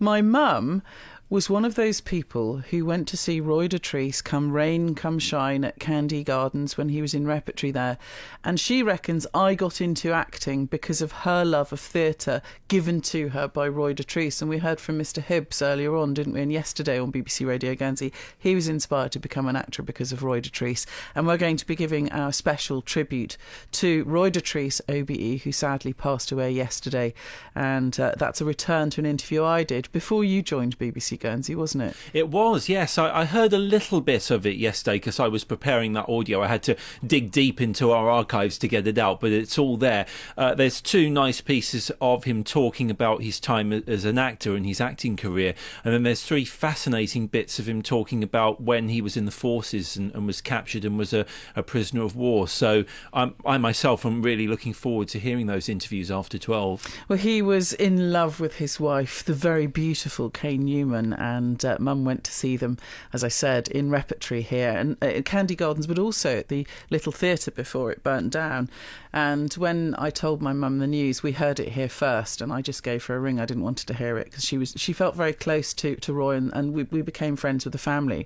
My mum was one of those people who went to see Roy Dotrice come rain, come shine at Candy Gardens when he was in repertory there. And she reckons I got into acting because of her love of theatre given to her by Roy Dotrice. And we heard from Mr. Hibbs earlier on, didn't we? And yesterday on BBC Radio Guernsey, he was inspired to become an actor because of Roy Dotrice. And we're going to be giving our special tribute to Roy Dotrice, OBE, who sadly passed away yesterday. And that's a return to an interview I did before you joined BBC Guernsey, wasn't it? It was, yes. I heard a little bit of it yesterday because I was preparing that audio. I had to dig deep into our archives to get it out, but it's all there. There's two nice pieces of him talking about his time as an actor and his acting career, and then there's three fascinating bits of him talking about when he was in the forces and was captured and was a prisoner of war. So I myself am really looking forward to hearing those interviews after 12. Well, he was in love with his wife, the very beautiful Kay Newman, and Mum went to see them, as I said, in repertory here and at Candy Gardens, but also at the Little Theatre before it burnt down. And when I told my mum the news, we heard it here first, and I just gave her a ring. I didn't want her to hear it because she felt very close to Roy, and we became friends with the family.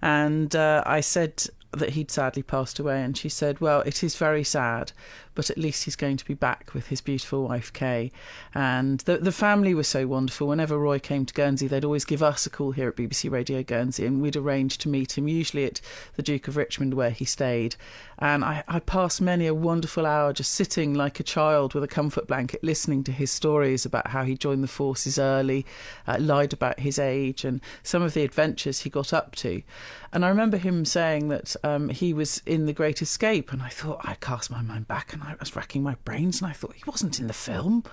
And I said that he'd sadly passed away, and she said, well, it is very sad, but at least he's going to be back with his beautiful wife Kay. And the family was so wonderful. Whenever Roy came to Guernsey, they'd always give us a call here at BBC Radio Guernsey, and we'd arrange to meet him, usually at the Duke of Richmond where he stayed. And I passed many a wonderful hour just sitting like a child with a comfort blanket, listening to his stories about how he joined the forces early, lied about his age and some of the adventures he got up to. And I remember him saying that he was in The Great Escape, and I thought, I cast my mind back and I was racking my brains, and I thought, he wasn't in the film.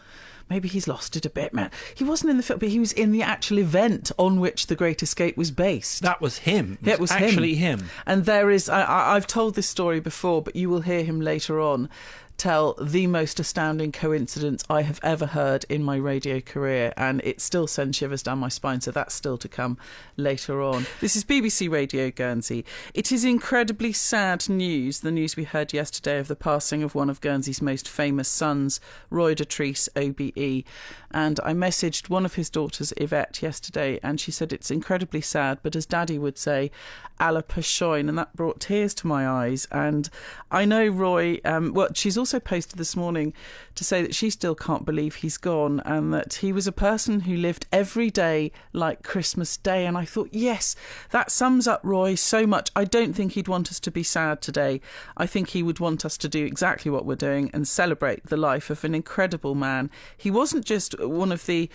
Maybe he's lost it a bit, man. He wasn't in the film, but he was in the actual event on which The Great Escape was based. That was him. It was actually him. And there is, I've told this story before, but you will hear him later on tell the most astounding coincidence I have ever heard in my radio career, and it still sends shivers down my spine, so that's still to come later on. This is BBC Radio Guernsey. It is incredibly sad news, the news we heard yesterday of the passing of one of Guernsey's most famous sons, Roy Dotrice, OBE, and I messaged one of his daughters, Yvette, yesterday, and she said it's incredibly sad, but as Daddy would say, a la Pashoin, and that brought tears to my eyes. And I know Roy, well, she's also posted this morning to say that she still can't believe he's gone, and that he was a person who lived every day like Christmas Day. And I thought, yes, that sums up Roy so much. I don't think he'd want us to be sad today. I think he would want us to do exactly what we're doing and celebrate the life of an incredible man. He wasn't just one of the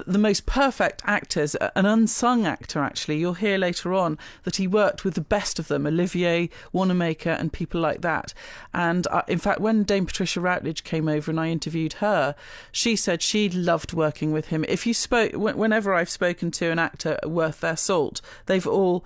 most perfect actors, an unsung actor, actually. You'll hear later on that he worked with the best of them, Olivier, Wanamaker and people like that. And in fact, when Dame Patricia Routledge came over and I interviewed her, she said she loved working with him. If you whenever I've spoken to an actor worth their salt, they've all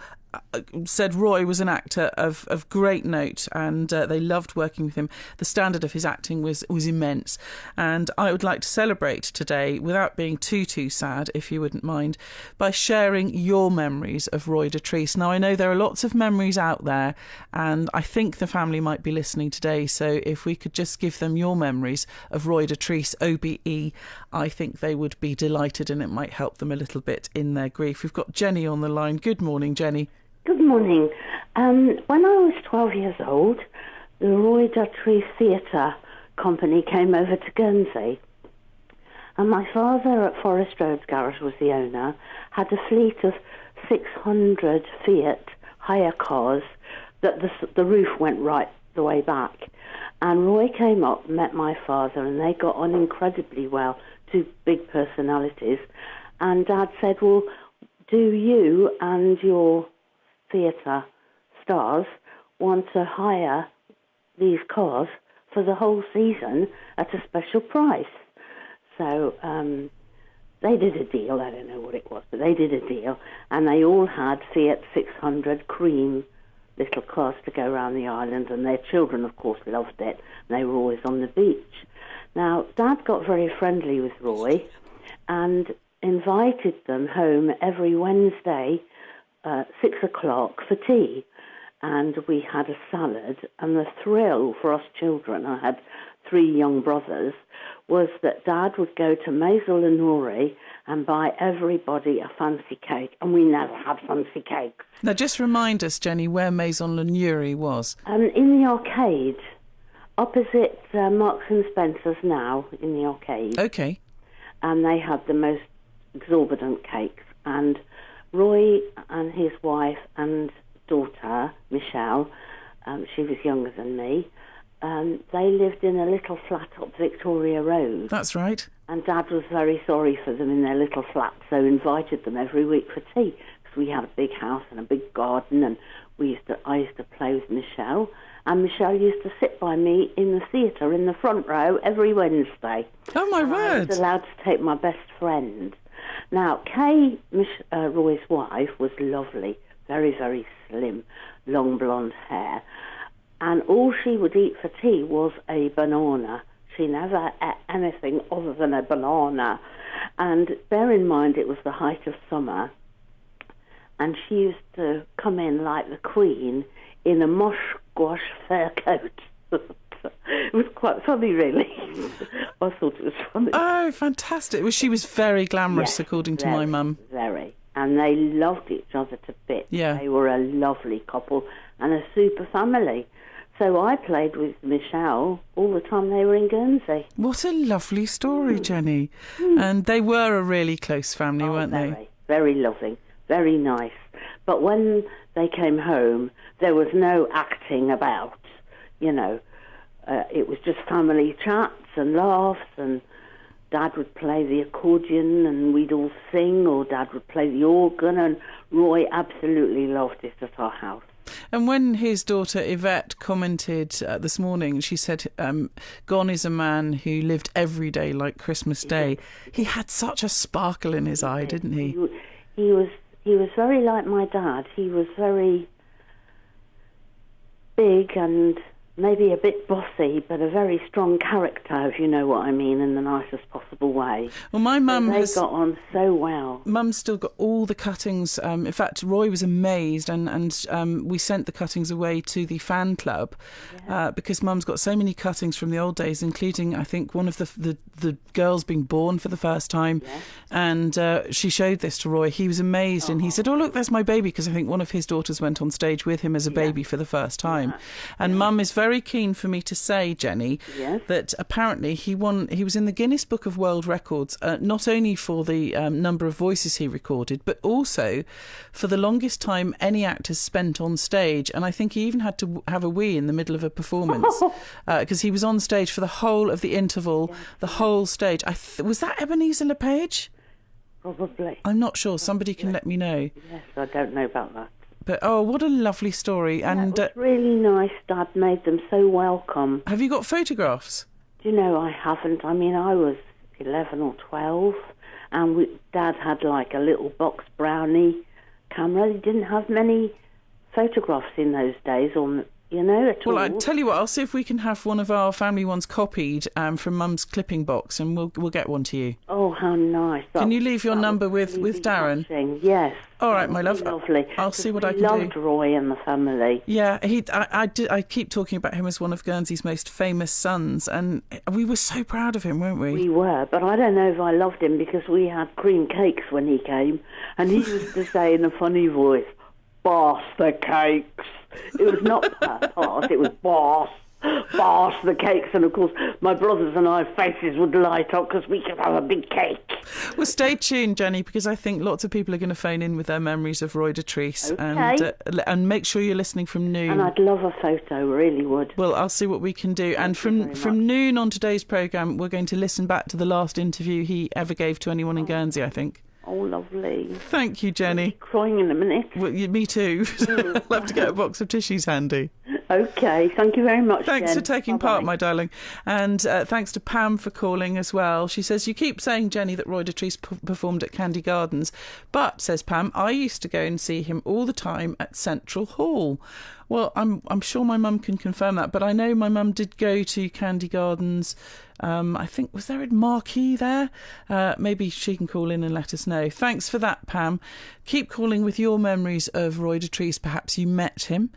said Roy was an actor of great note, and they loved working with him. The standard of his acting was immense, and I would like to celebrate today, without being too sad, if you wouldn't mind, by sharing your memories of Roy Dotrice. Now, I know there are lots of memories out there, and I think the family might be listening today, so if we could just give them your memories of Roy Dotrice, OBE, I think they would be delighted, and it might help them a little bit in their grief. We've got Jenny on the line. Good morning, Jenny. Good morning. When I was 12 years old, the Roy Dotrice Theatre Company came over to Guernsey. And my father at Forest Roads Garage was the owner, had a fleet of 600 Fiat hire cars that the roof went right the way back. And Roy came up, met my father, and they got on incredibly well, two big personalities. And Dad said, well, do you and your theatre stars want to hire these cars for the whole season at a special price? So they did a deal. I don't know what it was, but they did a deal, and they all had Fiat 600 cream little cars to go around the island, and their children, of course, loved it, and they were always on the beach. Now, Dad got very friendly with Roy and invited them home every Wednesday 6 o'clock for tea, and we had a salad, and the thrill for us children, I had 3 young brothers, was that Dad would go to Maisel and Nuri and buy everybody a fancy cake, and we never had fancy cakes. Now, just remind us, Jenny, where Maison Le Nury was. In the arcade, opposite Marks and Spencer's now, in the arcade. Okay. And they had the most exorbitant cakes. And Roy and his wife and daughter, Michelle, she was younger than me, they lived in a little flat up Victoria Road. That's right. And Dad was very sorry for them in their little flat, so invited them every week for tea. Because we had a big house and a big garden, and I used to play with Michelle. And Michelle used to sit by me in the theatre in the front row every Wednesday. Oh, my word. I was allowed to take my best friend. Now, Kay, Roy's wife, was lovely, very, very slim, long blonde hair. And all she would eat for tea was a banana. She never ate anything other than a banana. And bear in mind, it was the height of summer. And she used to come in like the Queen in a mosh squash fur coat. It was quite funny, really. I thought it was funny. Oh, fantastic. Well, she was very glamorous, yes, according to my mum. Very. And they loved each other to bits. Yeah. They were a lovely couple and a super family. So I played with Michelle all the time they were in Guernsey. What a lovely story, Jenny. And they were a really close family, weren't they? Very loving, very nice. But when they came home, there was no acting about, you know. It was just family chats and laughs, and Dad would play the accordion and we'd all sing, or Dad would play the organ, and Roy absolutely loved it at our house. And when his daughter Yvette commented this morning, she said, gone is a man who lived every day like Christmas Day. He had such a sparkle in his eye, didn't he? He was very like my dad. He was very big and maybe a bit bossy, but a very strong character, if you know what I mean, in the nicest possible way. Well, my mum They got on so well. Mum's still got all the cuttings. In fact, Roy was amazed, and we sent the cuttings away to the fan club because Mum's got so many cuttings from the old days, including, I think, one of the girls being born for the first time. Yes. And she showed this to Roy. He was amazed, and he said, "Oh, look, there's my baby," because I think one of his daughters went on stage with him as a baby for the first time. And Mum is very keen for me to say, Jenny, that apparently he was in the Guinness Book of World Records, not only for the number of voices he recorded, but also for the longest time any actors spent on stage. And I think he even had to have a wee in the middle of a performance because he was on stage for the whole of the interval, the whole stage. Was that Ebenezer LePage? Probably. I'm not sure. Somebody can let me know. Yes, I don't know about that. But, oh, what a lovely story. And it was really nice. Dad made them so welcome. Have you got photographs? Do you know, I haven't. I mean, I was 11 or 12, and Dad had like a little box brownie camera. He didn't have many photographs in those days, at all. Well, I tell you what, I'll see if we can have one of our family ones copied from Mum's clipping box, and we'll get one to you. Oh, how nice. Can you leave your number with Darren? Yes. All right, my love. Lovely. I'll see what I can do. Loved Roy and the family. Yeah, I keep talking about him as one of Guernsey's most famous sons, and we were so proud of him, weren't we? We were, but I don't know if I loved him because we had cream cakes when he came, and he used to say in a funny voice, "Boss the cakes." It was not pass, it was boss the cakes. And of course my brothers and I faces would light up because we could have a big cake. Well, stay tuned, Jenny, because I think lots of people are going to phone in with their memories of Roy Dotrice. Okay. And make sure you're listening from noon. And I'd love a photo, really would. Well, I'll see what we can do. And from noon on today's programme, we're going to listen back to the last interview he ever gave to anyone in Guernsey, I think. Oh, lovely. Thank you, Jenny. I'll be crying in a minute. Well, me too. I'll have to get a box of tissues handy. OK, thank you very much, Thanks Jen. for taking part, my darling. And thanks to Pam for calling as well. She says, you keep saying, Jenny, that Roy Dotrice performed at Candy Gardens. But, says Pam, I used to go and see him all the time at Central Hall. Well, I'm sure my mum can confirm that, but I know my mum did go to Candy Gardens. I think, was there a marquee there? Maybe she can call in and let us know. Thanks for that, Pam. Keep calling with your memories of Roy Dotrice. Perhaps you met him.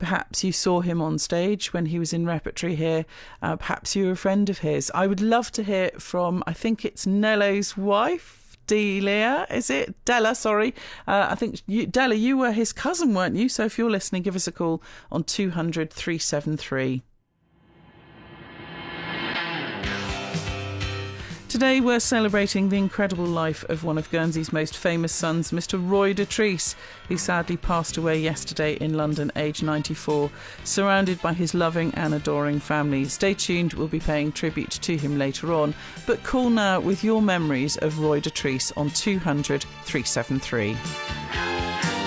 Perhaps you saw him on stage when he was in repertory here. Perhaps you were a friend of his. I would love to hear from, I think it's Nello's wife. Delia, is it? Della, sorry. I think, Della, you were his cousin, weren't you? So if you're listening, give us a call on 200 373. Today we're celebrating the incredible life of one of Guernsey's most famous sons, Mr. Roy Dotrice, who sadly passed away yesterday in London, aged 94, surrounded by his loving and adoring family. Stay tuned, we'll be paying tribute to him later on, but call now with your memories of Roy Dotrice on 200 373.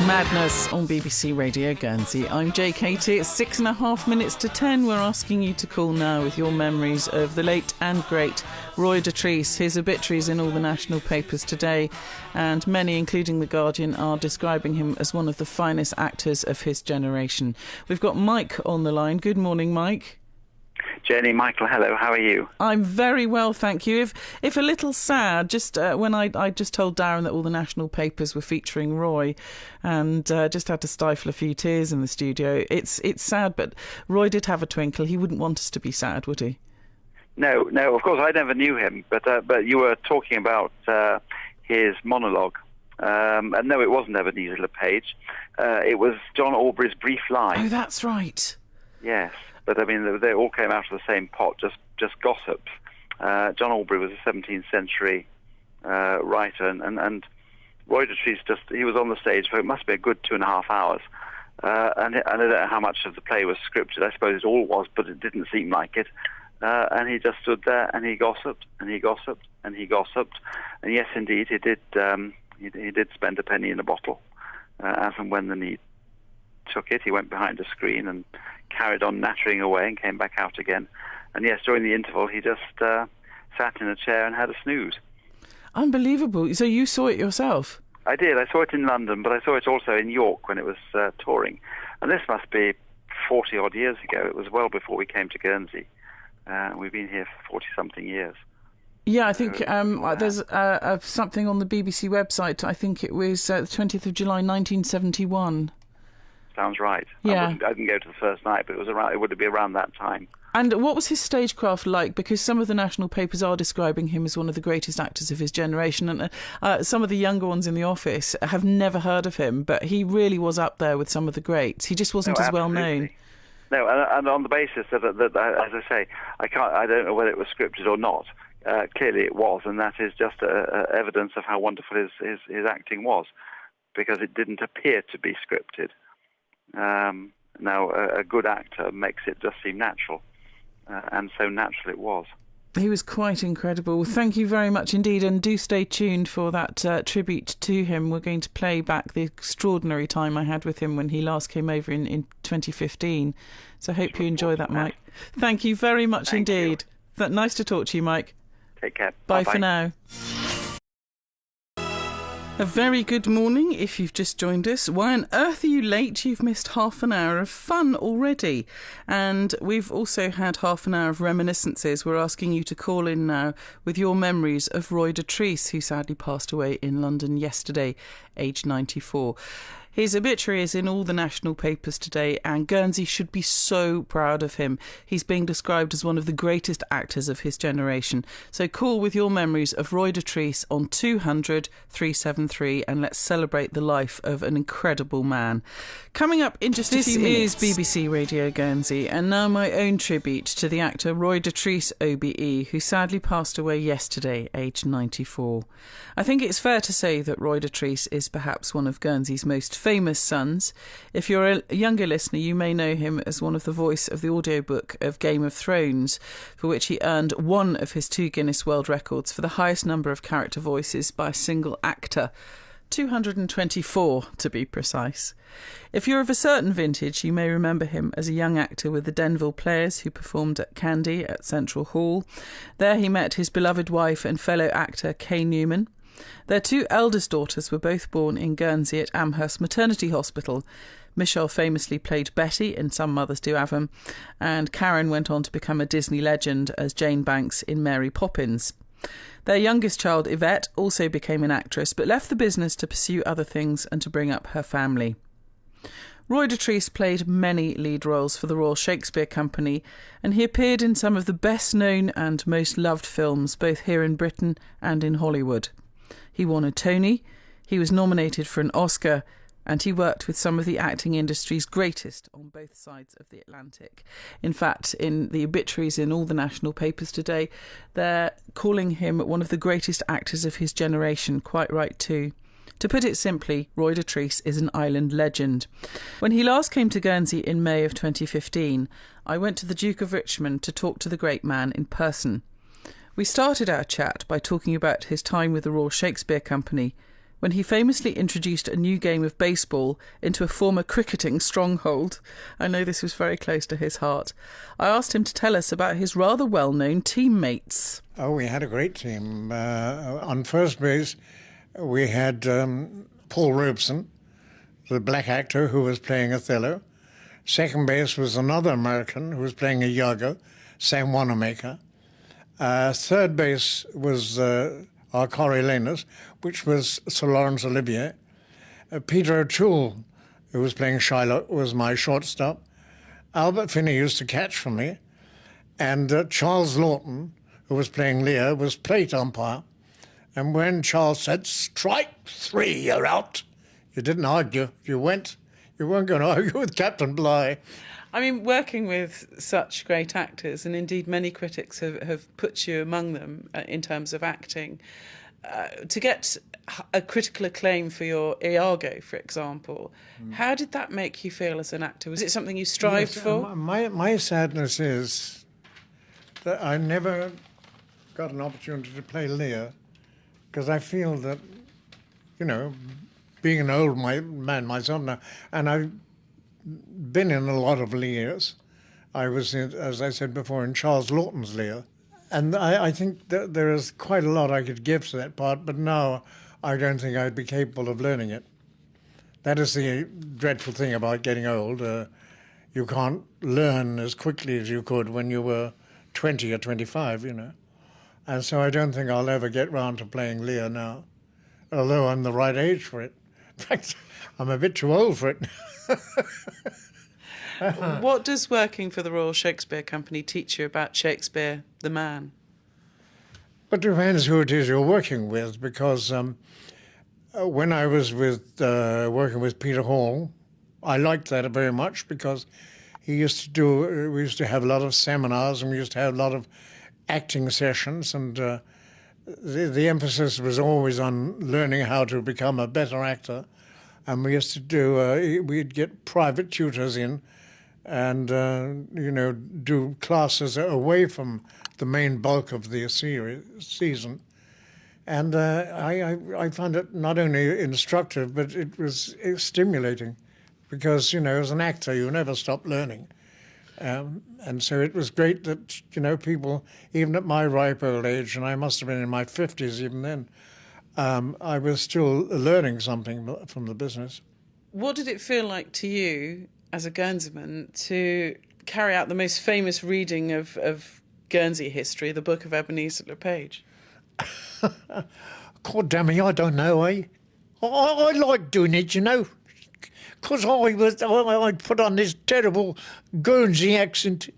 Madness on BBC Radio Guernsey. I'm Jay Katie. It's 6.5 minutes to 10. We're asking you to call now with your memories of the late and great Roy Dotrice. His obituary is in all the national papers today, and many, including The Guardian, are describing him as one of the finest actors of his generation. We've got Mike on the line. Good morning, Mike. Jenny, Michael, hello, how are you? I'm very well, thank you. If a little sad, just when I just told Darren that all the national papers were featuring Roy, and just had to stifle a few tears in the studio. It's sad, but Roy did have a twinkle. He wouldn't want us to be sad, would he? No, of course, I never knew him, but you were talking about his monologue. And no, it wasn't Ebenezer Le Page. It was John Aubrey's Brief Life. Oh, that's right. Yes. But, I mean, they all came out of the same pot, just gossips. John Aubrey was a 17th century writer, and Roy Dotrice he was on the stage for, it must be a good 2.5 hours. And I don't know how much of the play was scripted. I suppose it all was, but it didn't seem like it. And he just stood there, and he gossiped, and he gossiped, and he gossiped. And yes, indeed, he did spend a penny in a bottle, as and when the need took it. He went behind a screen and carried on nattering away and came back out again. And yes, during the interval, he just sat in a chair and had a snooze. Unbelievable. So you saw it yourself? I did. I saw it in London, but I saw it also in York when it was touring. And this must be 40-odd years ago. It was well before we came to Guernsey. We've been here for 40-something years. Yeah, I think there's something on the BBC website. I think it was the 20th of July, 1971. Sounds right. Yeah. I didn't go to the first night, but it would be around that time. And what was his stagecraft like? Because some of the national papers are describing him as one of the greatest actors of his generation, and some of the younger ones in the office have never heard of him, but he really was up there with some of the greats. He just wasn't as well known. No, and on the basis that, as I say, I don't know whether it was scripted or not. Clearly it was, and that is just evidence of how wonderful his acting was, because it didn't appear to be scripted. Now, a good actor makes it just seem natural, and so natural it was. He was quite incredible. Thank you very much indeed, and do stay tuned for that tribute to him. We're going to play back the extraordinary time I had with him when he last came over in 2015. So I hope you enjoy that, Mike. Thank you very much indeed. Nice to talk to you, Mike. Take care. Bye for now. A very good morning if you've just joined us. Why on earth are you late? You've missed half an hour of fun already. And we've also had half an hour of reminiscences. We're asking you to call in now with your memories of Roy Dotrice, who sadly passed away in London yesterday, aged 94. His obituary is in all the national papers today, and Guernsey should be so proud of him. He's being described as one of the greatest actors of his generation. So call with your memories of Roy Dotrice on 200 373 and let's celebrate the life of an incredible man. Coming up in just a few minutes. This is BBC Radio Guernsey, and now my own tribute to the actor Roy Dotrice OBE, who sadly passed away yesterday, aged 94. I think it's fair to say that Roy Dotrice is perhaps one of Guernsey's most famous sons. If you're a younger listener, you may know him as one of the voice of the audiobook of Game of Thrones, for which he earned one of his 2 Guinness World Records for the highest number of character voices by a single actor. 224 to be precise. If you're of a certain vintage, you may remember him as a young actor with the Denville Players, who performed at Candy at Central Hall. There he met his beloved wife and fellow actor Kay Newman. Their 2 eldest daughters were both born in Guernsey at Amherst Maternity Hospital. Michelle famously played Betty in Some Mothers Do Have 'Em, and Karen went on to become a Disney legend as Jane Banks in Mary Poppins. Their youngest child, Yvette, also became an actress, but left the business to pursue other things and to bring up her family. Roy Dotrice played many lead roles for the Royal Shakespeare Company, and he appeared in some of the best-known and most loved films, both here in Britain and in Hollywood. He won a Tony, he was nominated for an Oscar, and he worked with some of the acting industry's greatest on both sides of the Atlantic. In fact, in the obituaries in all the national papers today, they're calling him one of the greatest actors of his generation, quite right too. To put it simply, Roy Dotrice is an island legend. When he last came to Guernsey in May of 2015, I went to the Duke of Richmond to talk to the great man in person. We started our chat by talking about his time with the Royal Shakespeare Company, when he famously introduced a new game of baseball into a former cricketing stronghold. I know this was very close to his heart. I asked him to tell us about his rather well-known teammates. Oh, we had a great team. On first base, we had Paul Robeson, the black actor who was playing Othello. Second base was another American who was playing Iago, Sam Wanamaker. Third base was our Coriolanus, which was Sir Laurence Olivier. Peter O'Toole, who was playing Shylock, was my shortstop. Albert Finney used to catch for me. And Charles Lawton, who was playing Lear, was plate umpire. And when Charles said, "Strike 3, you're out," you didn't argue. You weren't going to argue with Captain Bligh. I mean, working with such great actors, and indeed many critics have put you among them in terms of acting, to get a critical acclaim for your Iago, for example, how did that make you feel as an actor? Was it something you strived for? My sadness is that I never got an opportunity to play Lear, because I feel that, being an old man myself now, and I've been in a lot of Lears. I was, as I said before, in Charles Lawton's Lear. And I think that there is quite a lot I could give to that part, but now I don't think I'd be capable of learning it. That is the dreadful thing about getting old. You can't learn as quickly as you could when you were 20 or 25, And so I don't think I'll ever get round to playing Lear now, although I'm the right age for it. In fact, I'm a bit too old for it. What does working for the Royal Shakespeare Company teach you about Shakespeare, the man? It depends who it is you're working with, because when I was working with Peter Hall, I liked that very much, because we used to have a lot of seminars, and we used to have a lot of acting sessions, and the emphasis was always on learning how to become a better actor. And we used to we'd get private tutors in and, do classes away from the main bulk of the season. And I found it not only instructive, but it was stimulating, because, as an actor, you never stop learning. And so it was great that, people, even at my ripe old age, and I must have been in my 50s even then, I was still learning something from the business. What did it feel like to you, as a Guernseyman, to carry out the most famous reading of Guernsey history, the Book of Ebenezer Le Page? God damn me, I don't know, I like doing it, because I put on this terrible Guernsey accent.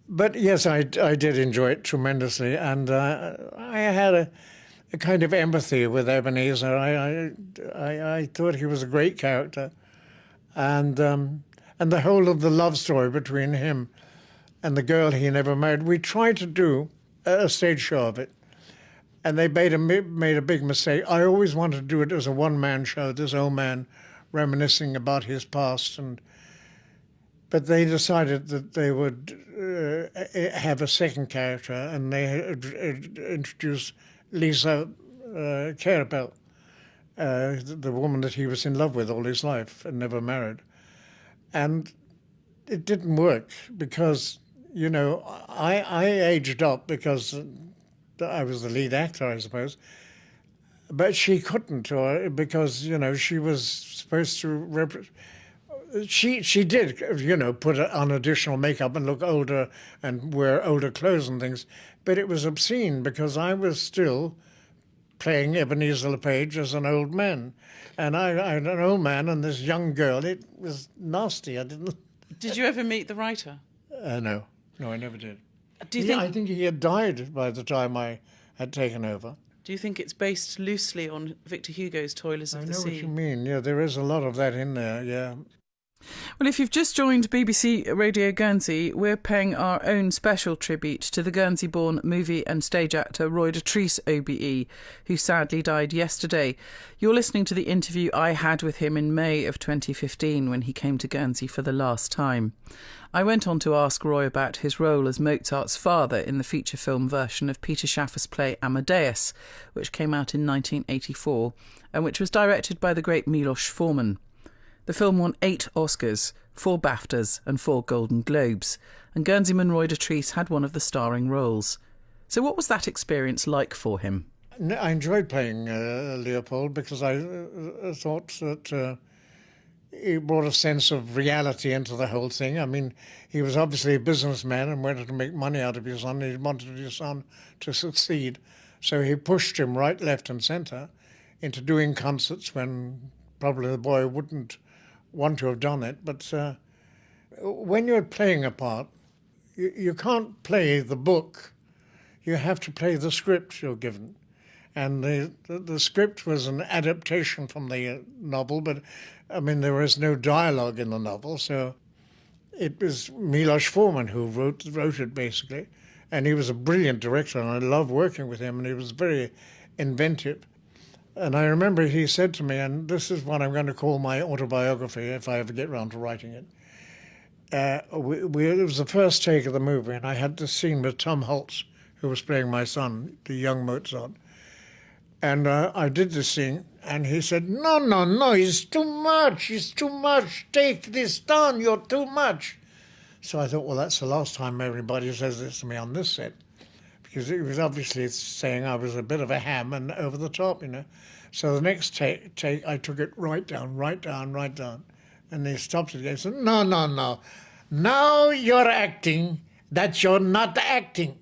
But yes, I did enjoy it tremendously, and I had a kind of empathy with Ebenezer. I thought he was a great character, and the whole of the love story between him and the girl he never married. We tried to do a stage show of it, and they made a big mistake. I always wanted to do it as a one-man show, this old man reminiscing about his past, but they decided that they would have a second character, and they introduced Lisa Carabel, the woman that he was in love with all his life and never married. And it didn't work because, I aged up because I was the lead actor, I suppose. But she couldn't, because, she was supposed to She did, put on additional makeup and look older and wear older clothes and things, but it was obscene because I was still playing Ebenezer LePage as an old man, and I'm an old man and this young girl. It was nasty. I didn't. Did you ever meet the writer? No, I never did. I think he had died by the time I had taken over. Do you think it's based loosely on Victor Hugo's Toilers of the Sea? I know what you mean. Yeah, there is a lot of that in there. Yeah. Well, if you've just joined BBC Radio Guernsey, we're paying our own special tribute to the Guernsey-born movie and stage actor Roy Dotrice OBE, who sadly died yesterday. You're listening to the interview I had with him in May of 2015 when he came to Guernsey for the last time. I went on to ask Roy about his role as Mozart's father in the feature film version of Peter Schaffer's play Amadeus, which came out in 1984 and which was directed by the great Milos Forman. The film won 8 Oscars, 4 BAFTAs and 4 Golden Globes, and Guernseyman Roy Dotrice had one of the starring roles. So what was that experience like for him? I enjoyed playing Leopold because I thought that it brought a sense of reality into the whole thing. I mean, he was obviously a businessman and wanted to make money out of his son. He wanted his son to succeed. So he pushed him right, left and centre into doing concerts when probably the boy wouldn't want to have done it. But when you're playing a part, you can't play the book. You have to play the script you're given. And the script was an adaptation from the novel, but I mean, there was no dialogue in the novel, so it was Milos Forman who wrote it basically. And he was a brilliant director, and I loved working with him, and he was very inventive. And I remember he said to me, and this is what I'm going to call my autobiography if I ever get round to writing it. It was the first take of the movie, and I had this scene with Tom Holtz, who was playing my son, the young Mozart. And I did this scene, and he said, no, it's too much, take this down, you're too much. So I thought, well, that's the last time everybody says this to me on this set, because it was obviously saying I was a bit of a ham and over the top, So the next take I took it right down. And they stopped it again and said, no, now you're acting that you're not acting.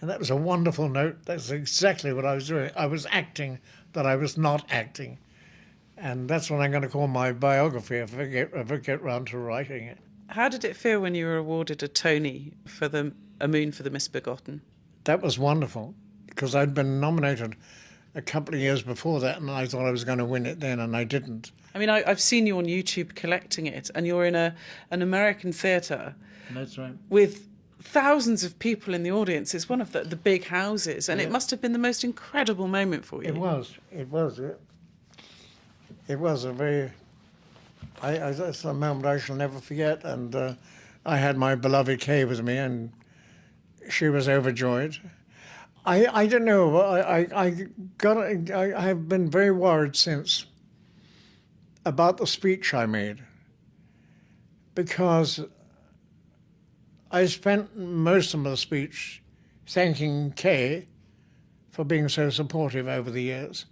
And that was a wonderful note. That's exactly what I was doing. I was acting that I was not acting. And that's what I'm going to call my biography if I ever get round to writing it. How did it feel when you were awarded a Tony for A Moon for the Misbegotten? That was wonderful, because I'd been nominated a couple of years before that, and I thought I was going to win it then, and I didn't. I mean, I've seen you on YouTube collecting it, and you're in an American theatre. That's right. With thousands of people in the audience. It's one of the big houses, and it must have been the most incredible moment for you. It was. It was a very... that's a moment I shall never forget, and I had my beloved Kay with me, and she was overjoyed. I don't know. I have been very worried since about the speech I made, because I spent most of the speech thanking Kay for being so supportive over the years.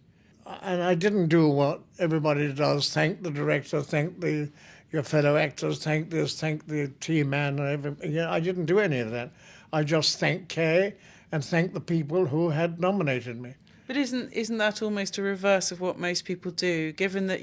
And I didn't do what everybody does, thank the director, thank your fellow actors, thank this, thank the team man, and everything. I didn't do any of that. I just thanked Kay and thanked the people who had nominated me. But isn't that almost a reverse of what most people do, given that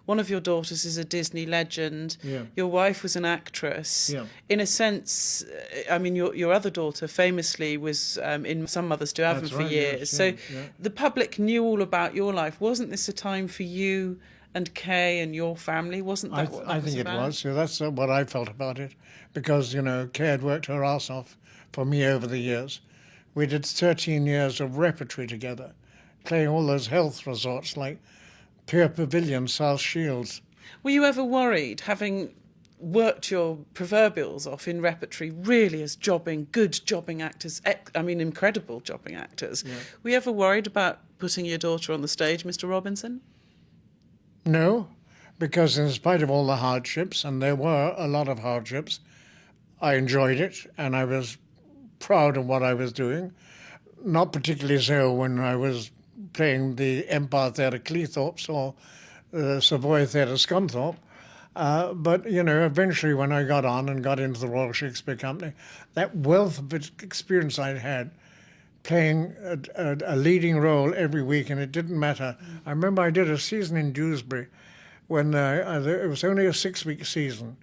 one of your daughters is a Disney legend, your wife was an actress. In a sense, I mean, your other daughter famously was in Some Mothers Do Have Them for years. Yes, the public knew all about your life. Wasn't this a time for you and Kay and your family? Wasn't that what that was about? I think it was. So that's what I felt about it, because, Kay had worked her ass off for me over the years. We did 13 years of repertory together, playing all those health resorts like Pier Pavilion, South Shields. Were you ever worried, having worked your proverbials off in repertory really as good jobbing actors, incredible jobbing actors, were you ever worried about putting your daughter on the stage, Mr. Robinson? No, because in spite of all the hardships, and there were a lot of hardships, I enjoyed it, and I was proud of what I was doing. Not particularly so when I was playing the Empire Theatre Cleethorpes or the Savoy Theatre Scunthorpe. But, you know, eventually when I got on and got into the Royal Shakespeare Company, that wealth of experience I'd had playing a leading role every week, and it didn't matter. I remember I did a season in Dewsbury when it was only a 6-week season,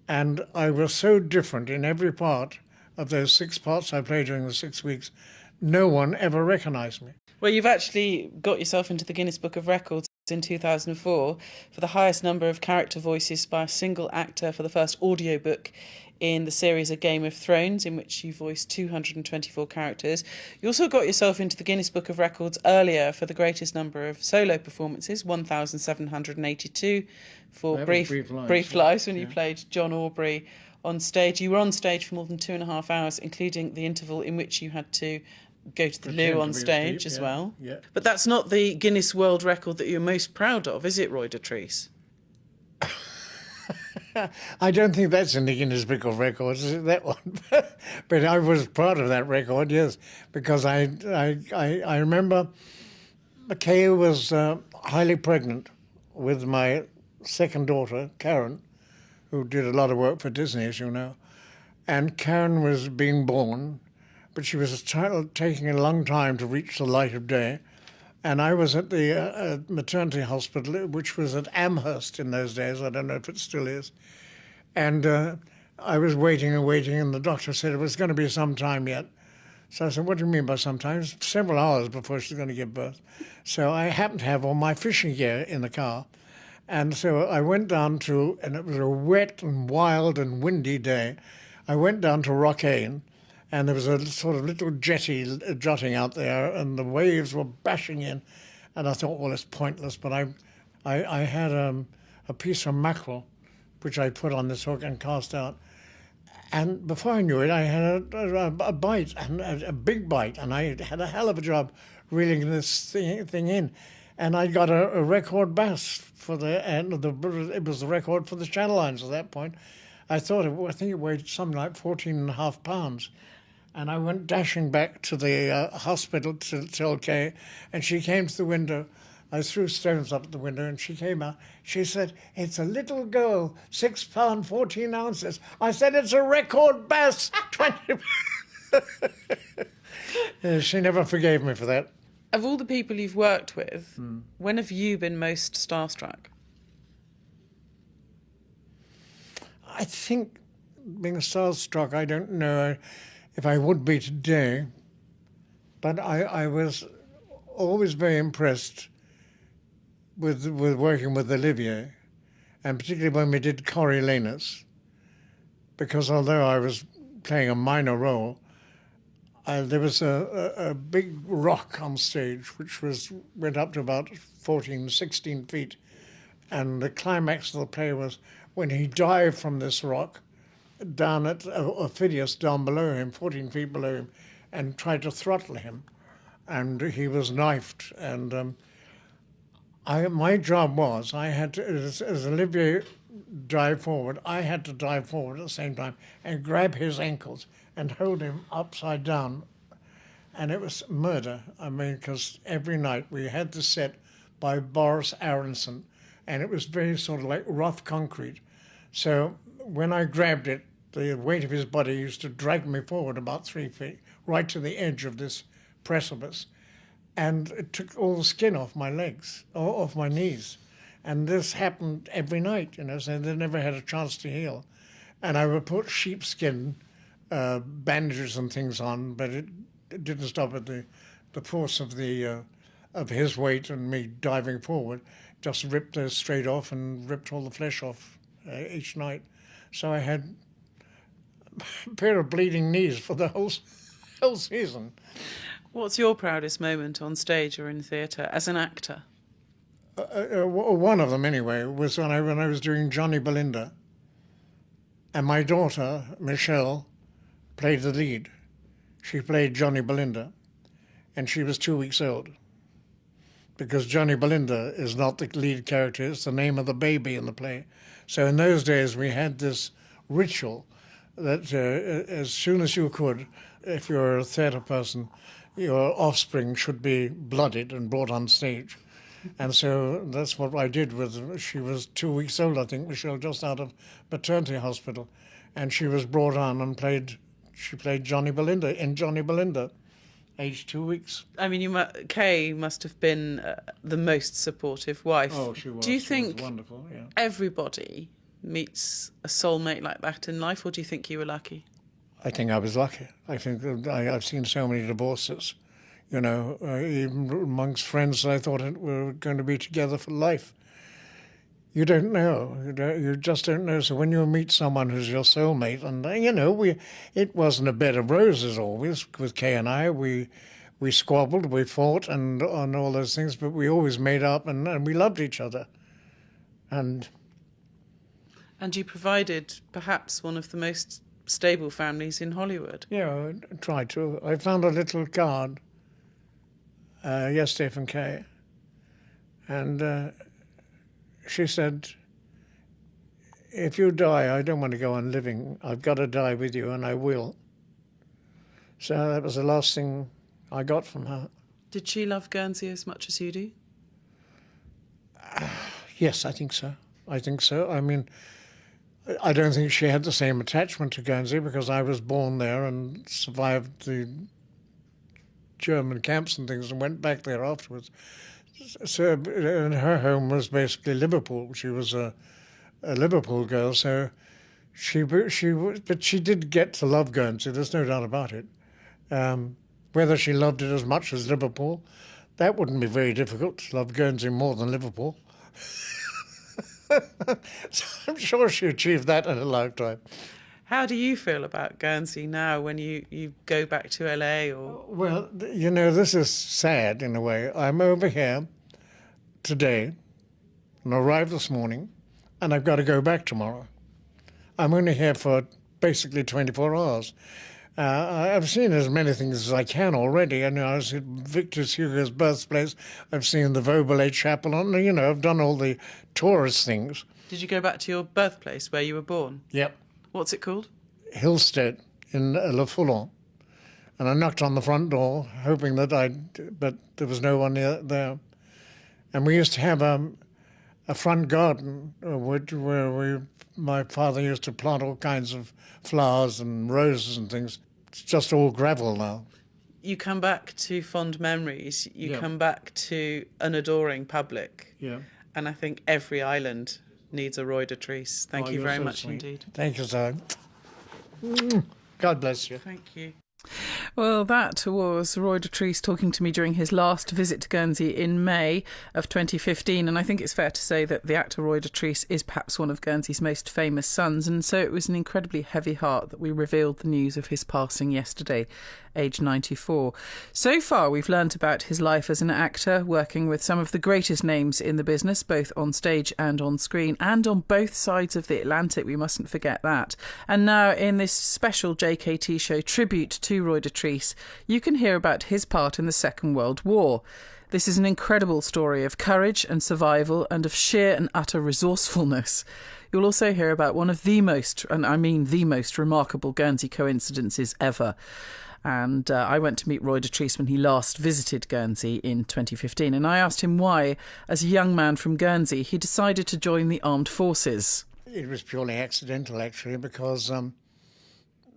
and I was so different in every part of those 6 parts I played during the 6 weeks, no one ever recognised me. Well, you've actually got yourself into the Guinness Book of Records in 2004 for the highest number of character voices by a single actor for the first audiobook in the series A Game of Thrones, in which you voiced 224 characters. You also got yourself into the Guinness Book of Records earlier for the greatest number of solo performances, 1,782, for Brief Lives, when you played John Aubrey on stage. You were on stage for more than 2.5 hours, including the interval in which you had to go to the loo on stage as well. Yeah. But that's not the Guinness World Record that you're most proud of, is it, Roy Dotrice? I don't think that's in the Guinness Book of Records, is it, that one? But I was proud of that record, yes, because I remember Kay was highly pregnant with my second daughter, Karen, who did a lot of work for Disney, as you know. And Karen was being born, but she was taking a long time to reach the light of day. And I was at the maternity hospital, which was at Amherst in those days. I don't know if it still is. And I was waiting and waiting, and the doctor said it was going to be some time yet. So I said, what do you mean by some time? It's several hours before she's going to give birth. So I happened to have all my fishing gear in the car. And so I went down to, and it was a wet and wild and windy day, I went down to Rockane, and there was a sort of little jetty jutting out there, and the waves were bashing in. And I thought, well, it's pointless. But I had a piece of mackerel, which I put on this hook and cast out. And before I knew it, I had a bite, and a big bite, and I had a hell of a job reeling this thing in. And I got a record bass for it was the record for the Channel Lines at that point. I think it weighed something like 14.5 pounds. And I went dashing back to the hospital to tell Kay, and she came to the window. I threw stones up at the window, and she came out. She said, it's a little girl, 6 pounds, 14 ounces. I said, it's a record bass, 20. She never forgave me for that. Of all the people you've worked with, when have you been most starstruck? I think being starstruck, I don't know if I would be today, but I was always very impressed with working with Olivier, and particularly when we did Coriolanus, because although I was playing a minor role, there was a big rock on stage which went up to about 14, 16 feet, and the climax of the play was when he dived from this rock down at Ophidius down below him, 14 feet below him, and tried to throttle him, and he was knifed. And my job was I had to, as Olivier dived forward, I had to dive forward at the same time and grab his ankles and hold him upside down. And it was murder. I mean, because every night we had this set by Boris Aronson, and it was very sort of like rough concrete. So when I grabbed it, the weight of his body used to drag me forward about 3 feet, right to the edge of this precipice. And it took all the skin off my legs, or off my knees. And this happened every night, so they never had a chance to heal. And I would put sheepskin bandages and things on, but it didn't stop at the force of his weight and me diving forward. Just ripped those straight off and ripped all the flesh off each night. So I had a pair of bleeding knees for the whole season. What's your proudest moment on stage or in theatre as an actor? One of them, anyway, was when I was doing Johnny Belinda. And my daughter, Michelle, played the lead. She played Johnny Belinda, and she was 2 weeks old. Because Johnny Belinda is not the lead character, it's the name of the baby in the play. So in those days we had this ritual that as soon as you could, if you're a theatre person, your offspring should be blooded and brought on stage. And so that's what I did with her. She was 2 weeks old, I think, Michelle, just out of maternity hospital. And she was brought on and she played Johnny Belinda in Johnny Belinda, aged 2 weeks. I mean, Kay must have been the most supportive wife. Oh, she was. Do you She think was wonderful, yeah. everybody meets a soulmate like that in life, or do you think you were lucky? I think I was lucky. I think that I've seen so many divorces, even amongst friends that I thought were going to be together for life. You don't know. You just don't know. So when you meet someone who's your soulmate, and it wasn't a bed of roses always with Kay and I. We squabbled, we fought, and on all those things, but we always made up, and we loved each other. And you provided perhaps one of the most stable families in Hollywood. yeah, I tried to. I found a little card yesterday from Kay, and she said, if you die, I don't want to go on living. I've got to die with you, and I will. So that was the last thing I got from her. Did she love Guernsey as much as you do? Yes, I think so. I mean, I don't think she had the same attachment to Guernsey because I was born there and survived the German camps and things and went back there afterwards. So and her home was basically Liverpool. She was a Liverpool girl, so but she did get to love Guernsey. There's no doubt about it. Whether she loved it as much as Liverpool, that wouldn't be very difficult to love Guernsey more than Liverpool. So I'm sure she achieved that in her lifetime. How do you feel about Guernsey now when you go back to LA? Or Well, this is sad in a way. I'm over here today and arrived this morning, and I've got to go back tomorrow. I'm only here for basically 24 hours. I've seen as many things as I can already. I was at Victor Hugo's birthplace. I've seen the Vauban Chapel. And, I've done all the tourist things. did you go back to your birthplace where you were born? Yep. What's it called? Hillstead in Le Foulon. And I knocked on the front door, hoping that but there was no one there. And we used to have a front garden where my father used to plant all kinds of flowers and roses and things. It's just all gravel now. You come back to fond memories. You Yeah. come back to an adoring public. Yeah. And I think every island needs a Roy Dotrice. Thank you you're very so much sweet. indeed. Thank you, sir. God bless you. Thank you. Well, that was Roy Dotrice talking to me during his last visit to Guernsey in May of 2015. And I think it's fair to say that the actor Roy Dotrice is perhaps one of Guernsey's most famous sons. And so it was an incredibly heavy heart that we revealed the news of his passing yesterday, aged 94. So far, we've learnt about his life as an actor, working with some of the greatest names in the business, both on stage and on screen, and on both sides of the Atlantic. We mustn't forget that. And now, in this special JKT show tribute to Roy Dotrice, you can hear about his part in the Second World War. This is an incredible story of courage and survival and of sheer and utter resourcefulness. You'll also hear about one of the most, and I mean the most, remarkable Guernsey coincidences ever. And I went to meet Roy Dotrice when he last visited Guernsey in 2015. And I asked him why, as a young man from Guernsey, he decided to join the armed forces. It was purely accidental, actually, because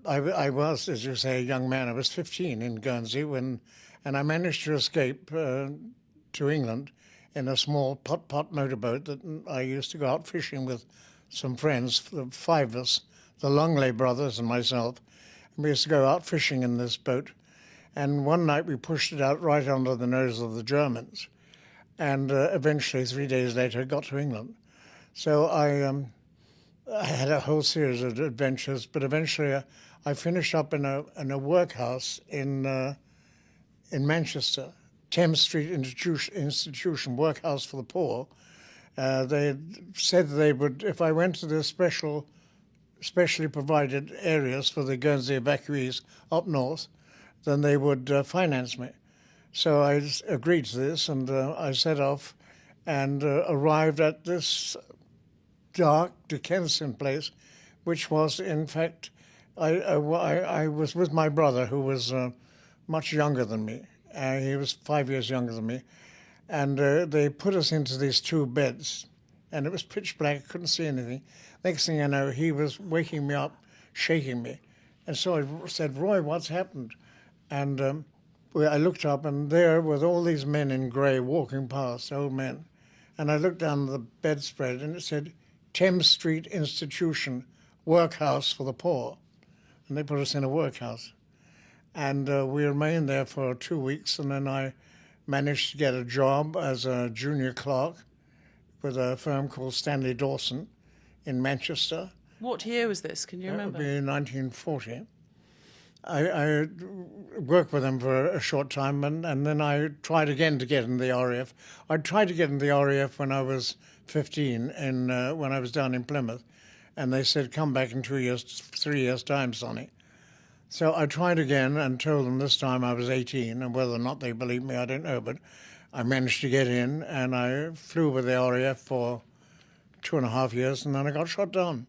I was, as you say, a young man. I was 15 in Guernsey and I managed to escape to England in a small pot motorboat that I used to go out fishing with some friends, the five of us, the Longley brothers and myself. We used to go out fishing in this boat, and one night we pushed it out right under the nose of the Germans, and eventually, 3 days later, got to England. So I had a whole series of adventures, but eventually I finished up in a workhouse in Manchester, Thames Street Institution Workhouse for the Poor. They said they would, if I went to the specially provided areas for the Guernsey evacuees up north, then they would finance me. So I agreed to this, and I set off and arrived at this dark Dickensian place, which was, in fact, I was with my brother, who was much younger than me. He was 5 years younger than me, And they put us into these 2 beds, and it was pitch black, couldn't see anything. Next thing I know, he was waking me up, shaking me. And so I said, Roy, what's happened? And I looked up, and there were all these men in grey walking past, old men. And I looked down the bedspread, and it said, Thames Street Institution, Workhouse for the Poor. And they put us in a workhouse. And we remained there for 2 weeks, and then I managed to get a job as a junior clerk with a firm called Stanley Dawson in Manchester. What year was this? Can you remember? That would be 1940. I worked with them for a short time, and then I tried again to get in the RAF. I tried to get in the RAF when I was 15, when I was down in Plymouth, and they said, come back in 2 years, 3 years' time, Sonny. So I tried again and told them this time I was 18, and whether or not they believed me, I don't know, but I managed to get in, and I flew with the RAF for 2.5 years, and then I got shot down.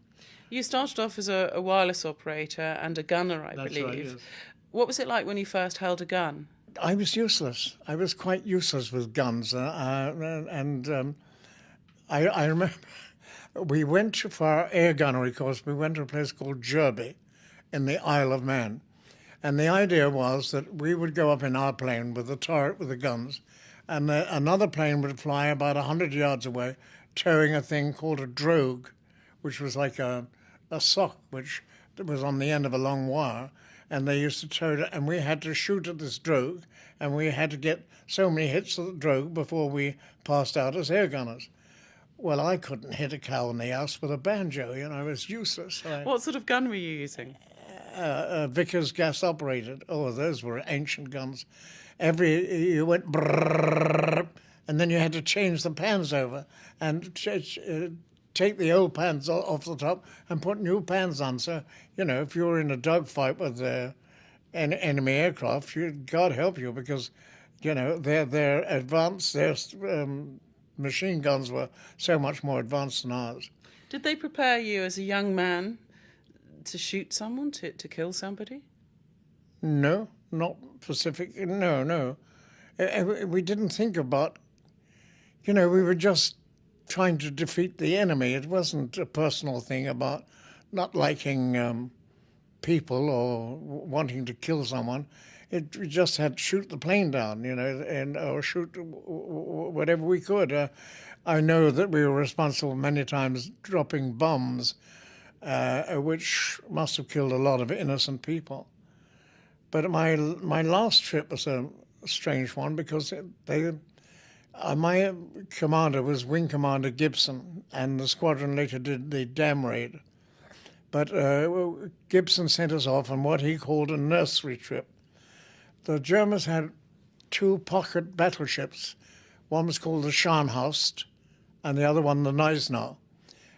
You started off as a wireless operator and a gunner, I believe. Right, yes. What was it like when you first held a gun? I was useless. I was quite useless with guns. I remember we went for our air gunnery course, we went to a place called Derby in the Isle of Man. And the idea was that we would go up in our plane with the turret with the guns, and another plane would fly about 100 yards away, towing a thing called a drogue, which was like a sock which was on the end of a long wire, and they used to tow it, and we had to shoot at this drogue, and we had to get so many hits of the drogue before we passed out as air gunners. Well, I couldn't hit a cow in the ass with a banjo, I was useless. What sort of gun were you using? Vickers gas operated. Oh, those were ancient guns. You went brrrr, and then you had to change the pans over and take the old pans off the top and put new pans on. So, if you were in a dogfight with enemy aircraft, God help you, because, their advanced, their machine guns were so much more advanced than ours. Did they prepare you as a young man to shoot someone, to kill somebody? No, not specific. No. We didn't think about, we were just trying to defeat the enemy. It wasn't a personal thing about not liking people or wanting to kill someone. We just had to shoot the plane down, or shoot whatever we could. I know that we were responsible many times dropping bombs, which must have killed a lot of innocent people. But my last trip was a strange one, because my commander was Wing Commander Gibson, and the squadron later did the dam raid. But Gibson sent us off on what he called a nursery trip. The Germans had 2 pocket battleships. One was called the Scharnhorst, and the other one the Gneisenau.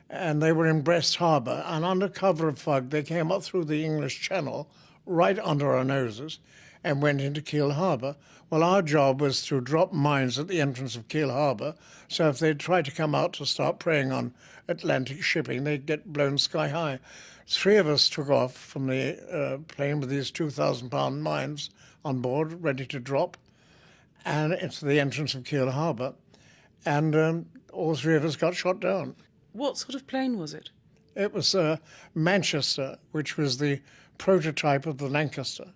And they were in Brest Harbour, and under cover of fog, they came up through the English Channel, right under our noses, and went into Kiel Harbour. Well, our job was to drop mines at the entrance of Kiel Harbour, so if they tried to come out to start preying on Atlantic shipping, they'd get blown sky high. 3 of us took off from the plane with these 2,000-pound mines on board, ready to drop, and it's the entrance of Kiel Harbour. And all 3 of us got shot down. What sort of plane was it? It was Manchester, which was the prototype of the Lancaster.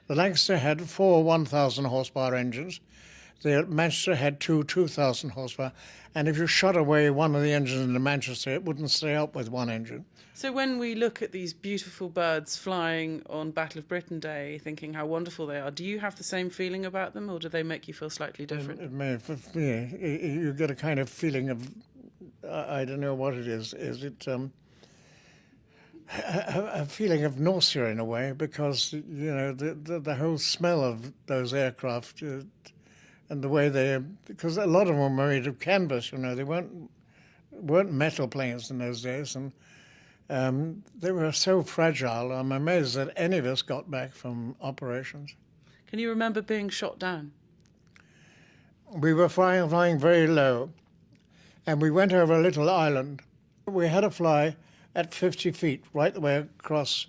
The Lancaster had 4 1,000 horsepower engines. The Manchester had 2 2,000 horsepower. And if you shot away one of the engines in the Manchester, it wouldn't stay up with one engine. So when we look at these beautiful birds flying on Battle of Britain Day, thinking how wonderful they are, do you have the same feeling about them, or do they make you feel slightly different? You get a kind of feeling of, I don't know what it is. Is it a feeling of nausea in a way, because the whole smell of those aircraft and the way because a lot of them were made of canvas. They weren't metal planes in those days, and they were so fragile. I'm amazed that any of us got back from operations. Can you remember being shot down? We were flying very low, and we went over a little island. We had to fly at 50 feet, right the way across.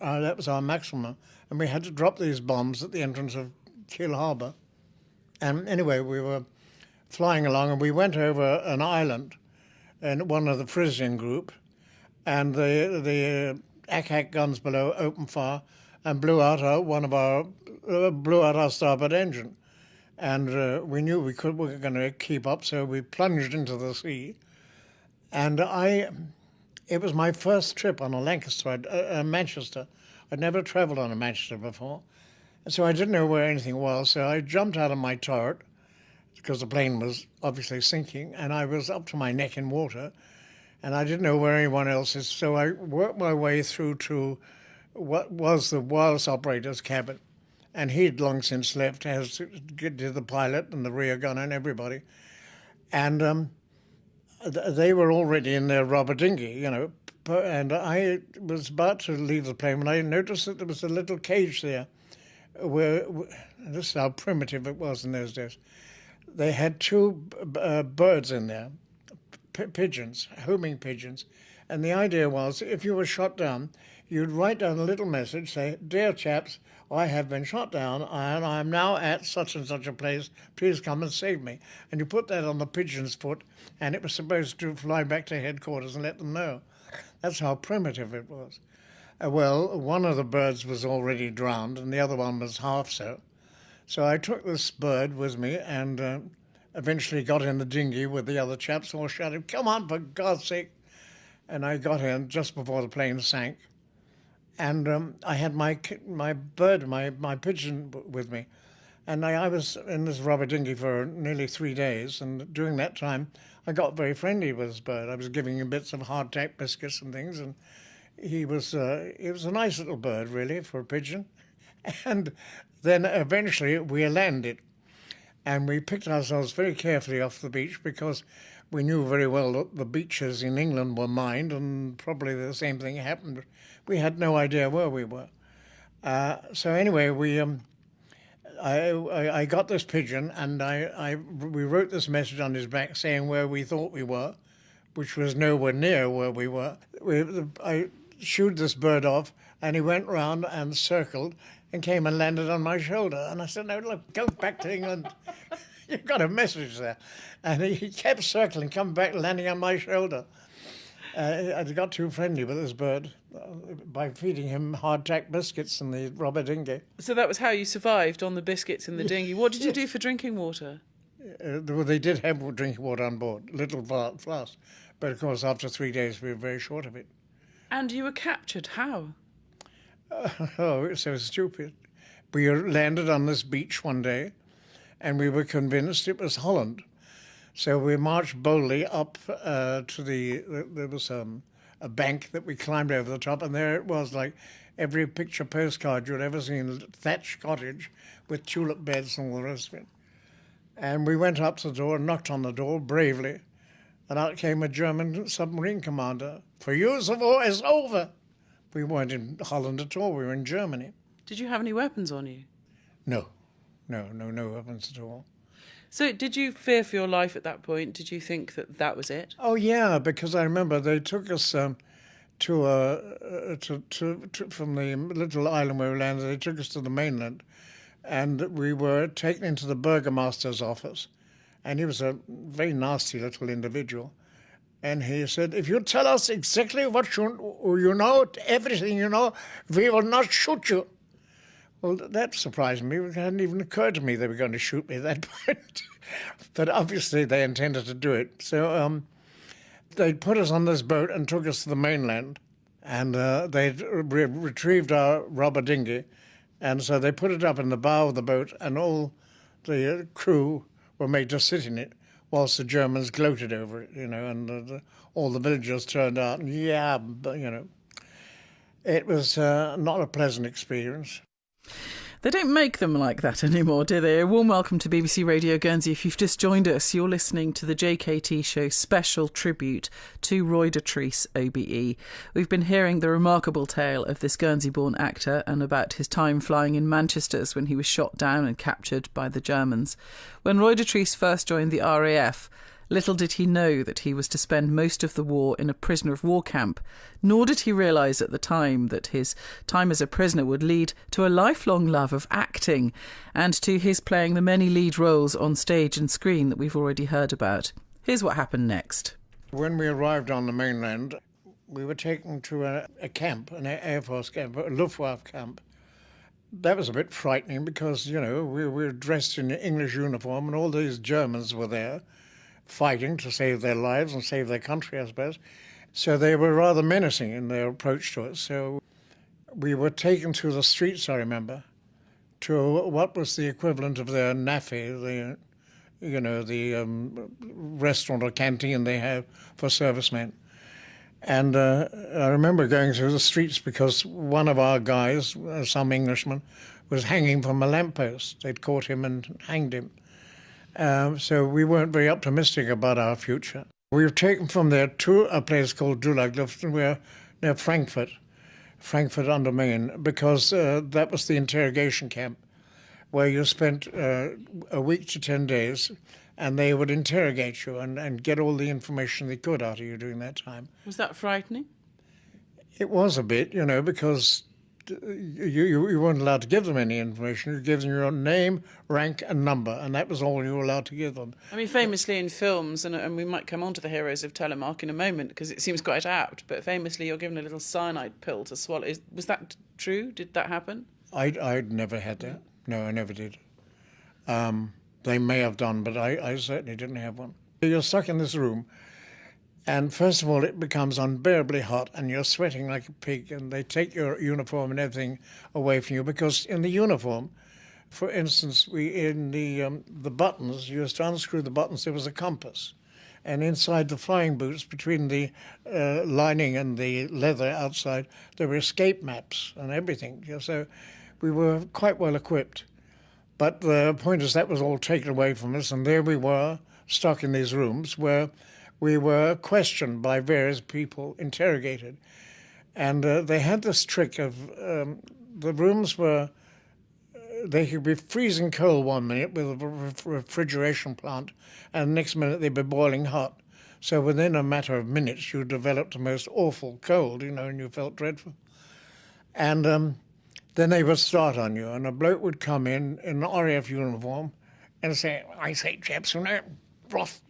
That was our maximum. And we had to drop these bombs at the entrance of Kiel Harbour. And anyway, we were flying along, and we went over an island in one of the Frisian group, and the ack guns below opened fire and blew out our starboard engine. And we knew we were going to keep up, so we plunged into the sea. And it was my first trip on a Lancaster, Manchester. I'd never travelled on a Manchester before, and so I didn't know where anything was. So I jumped out of my turret, because the plane was obviously sinking, and I was up to my neck in water, and I didn't know where anyone else is. So I worked my way through to what was the wireless operator's cabin, and he'd long since left, as did the pilot and the rear gunner and everybody. And they were already in their rubber dinghy, and I was about to leave the plane when I noticed that there was a little cage there where, this is how primitive it was in those days, they had two birds in there, pigeons, homing pigeons, and the idea was if you were shot down, you'd write down a little message, say, "Dear chaps, I have been shot down and I am now at such and such a place, please come and save me." And you put that on the pigeon's foot, and it was supposed to fly back to headquarters and let them know. That's how primitive it was. Well, one of the birds was already drowned and the other one was half so. So I took this bird with me and eventually got in the dinghy with the other chaps, all shouting, "Come on, for God's sake." And I got in just before the plane sank. And I had my bird, my pigeon with me. And I was in this rubber dinghy for nearly 3 days. And during that time, I got very friendly with this bird. I was giving him bits of hardtack biscuits and things. And he was a nice little bird, really, for a pigeon. And then eventually we landed. And we picked ourselves very carefully off the beach because we knew very well that the beaches in England were mined, and probably the same thing happened. We had no idea where we were. So anyway, I got this pigeon, and we wrote this message on his back saying where we thought we were, which was nowhere near where we were. I shooed this bird off, and he went round and circled and came and landed on my shoulder. And I said, "No, look, go back to England. You've got a message there." And he kept circling, coming back, landing on my shoulder. I got too friendly with this bird by feeding him hardtack biscuits in the rubber dinghy. So that was how you survived, on the biscuits in the dinghy. What did you do for drinking water? Well, they did have drinking water on board, little flask. But of course, after 3 days, we were very short of it. And you were captured. How? Oh, it was so stupid. We landed on this beach one day, and we were convinced it was Holland. So we marched boldly up there was a bank that we climbed over the top, and there it was, like every picture postcard you'd ever seen, thatched cottage with tulip beds and all the rest of it. And we went up to the door and knocked on the door bravely, and out came a German submarine commander. "For you, the war is over." We weren't in Holland at all, we were in Germany. Did you have any weapons on you? No weapons at all. So did you fear for your life at that point? Did you think that was it? Oh yeah, because I remember they took us from the little island where we landed. They took us to the mainland, and we were taken into the burgomaster's office, and he was a very nasty little individual. And he said, "If you tell us exactly what you know, everything you know, we will not shoot you." Well, that surprised me. It hadn't even occurred to me they were going to shoot me at that point. But obviously they intended to do it. So they put us on this boat and took us to the mainland. And they retrieved our rubber dinghy. And so they put it up in the bow of the boat, and all the crew were made to sit in it whilst the Germans gloated over it, and all the villagers turned out. And it was not a pleasant experience. They don't make them like that anymore, do they? A warm welcome to BBC Radio Guernsey. If you've just joined us, you're listening to the JKT Show special tribute to Roy Dotrice, OBE. We've been hearing the remarkable tale of this Guernsey-born actor and about his time flying in Manchesters when he was shot down and captured by the Germans. When Roy Dotrice first joined the RAF, Little did he know that he was to spend most of the war in a prisoner of war camp, nor did he realise at the time that his time as a prisoner would lead to a lifelong love of acting and to his playing the many lead roles on stage and screen that we've already heard about. Here's what happened next. When we arrived on the mainland, we were taken to a camp, an Air Force camp, a Luftwaffe camp. That was a bit frightening because, you know, we were dressed in English uniform and all these Germans were there fighting to save their lives and save their country, I suppose. So they were rather menacing in their approach to us. So we were taken through the streets, I remember, to what was the equivalent of their NAFI, the restaurant or canteen they have for servicemen. And I remember going through the streets because one of our guys, some Englishman, was hanging from a lamppost. They'd caught him and hanged him. So we weren't very optimistic about our future. We were taken from there to a place called Dulagluft, and we're near Frankfurt under Main, because that was the interrogation camp where you spent a week to 10 days, and they would interrogate you and get all the information they could out of you during that time. Was that frightening? It was a bit, you know, because you weren't allowed to give them any information. You gave them your name, rank and number, and that was all you were allowed to give them. I mean, famously in films, and we might come on to the heroes of Telemark in a moment because it seems quite apt, but famously you're given a little cyanide pill to swallow. Was that true? Did that happen? I'd never had that. No, I never did. They may have done, but I certainly didn't have one. You're stuck in this room, and first of all, it becomes unbearably hot, and you're sweating like a pig, and they take your uniform and everything away from you, because in the uniform, for instance, in the buttons, you used to unscrew the buttons, there was a compass. And inside the flying boots, between the lining and the leather outside, there were escape maps and everything. So we were quite well equipped. But the point is that was all taken away from us, and there we were, stuck in these rooms where we were questioned by various people, interrogated. And they had this trick of the rooms were, they could be freezing cold one minute with a refrigeration plant, and the next minute they'd be boiling hot. So within a matter of minutes, you developed the most awful cold, you know, and you felt dreadful. And then they would start on you, and a bloke would come in an RAF uniform and say, "I say, chaps, you know, rough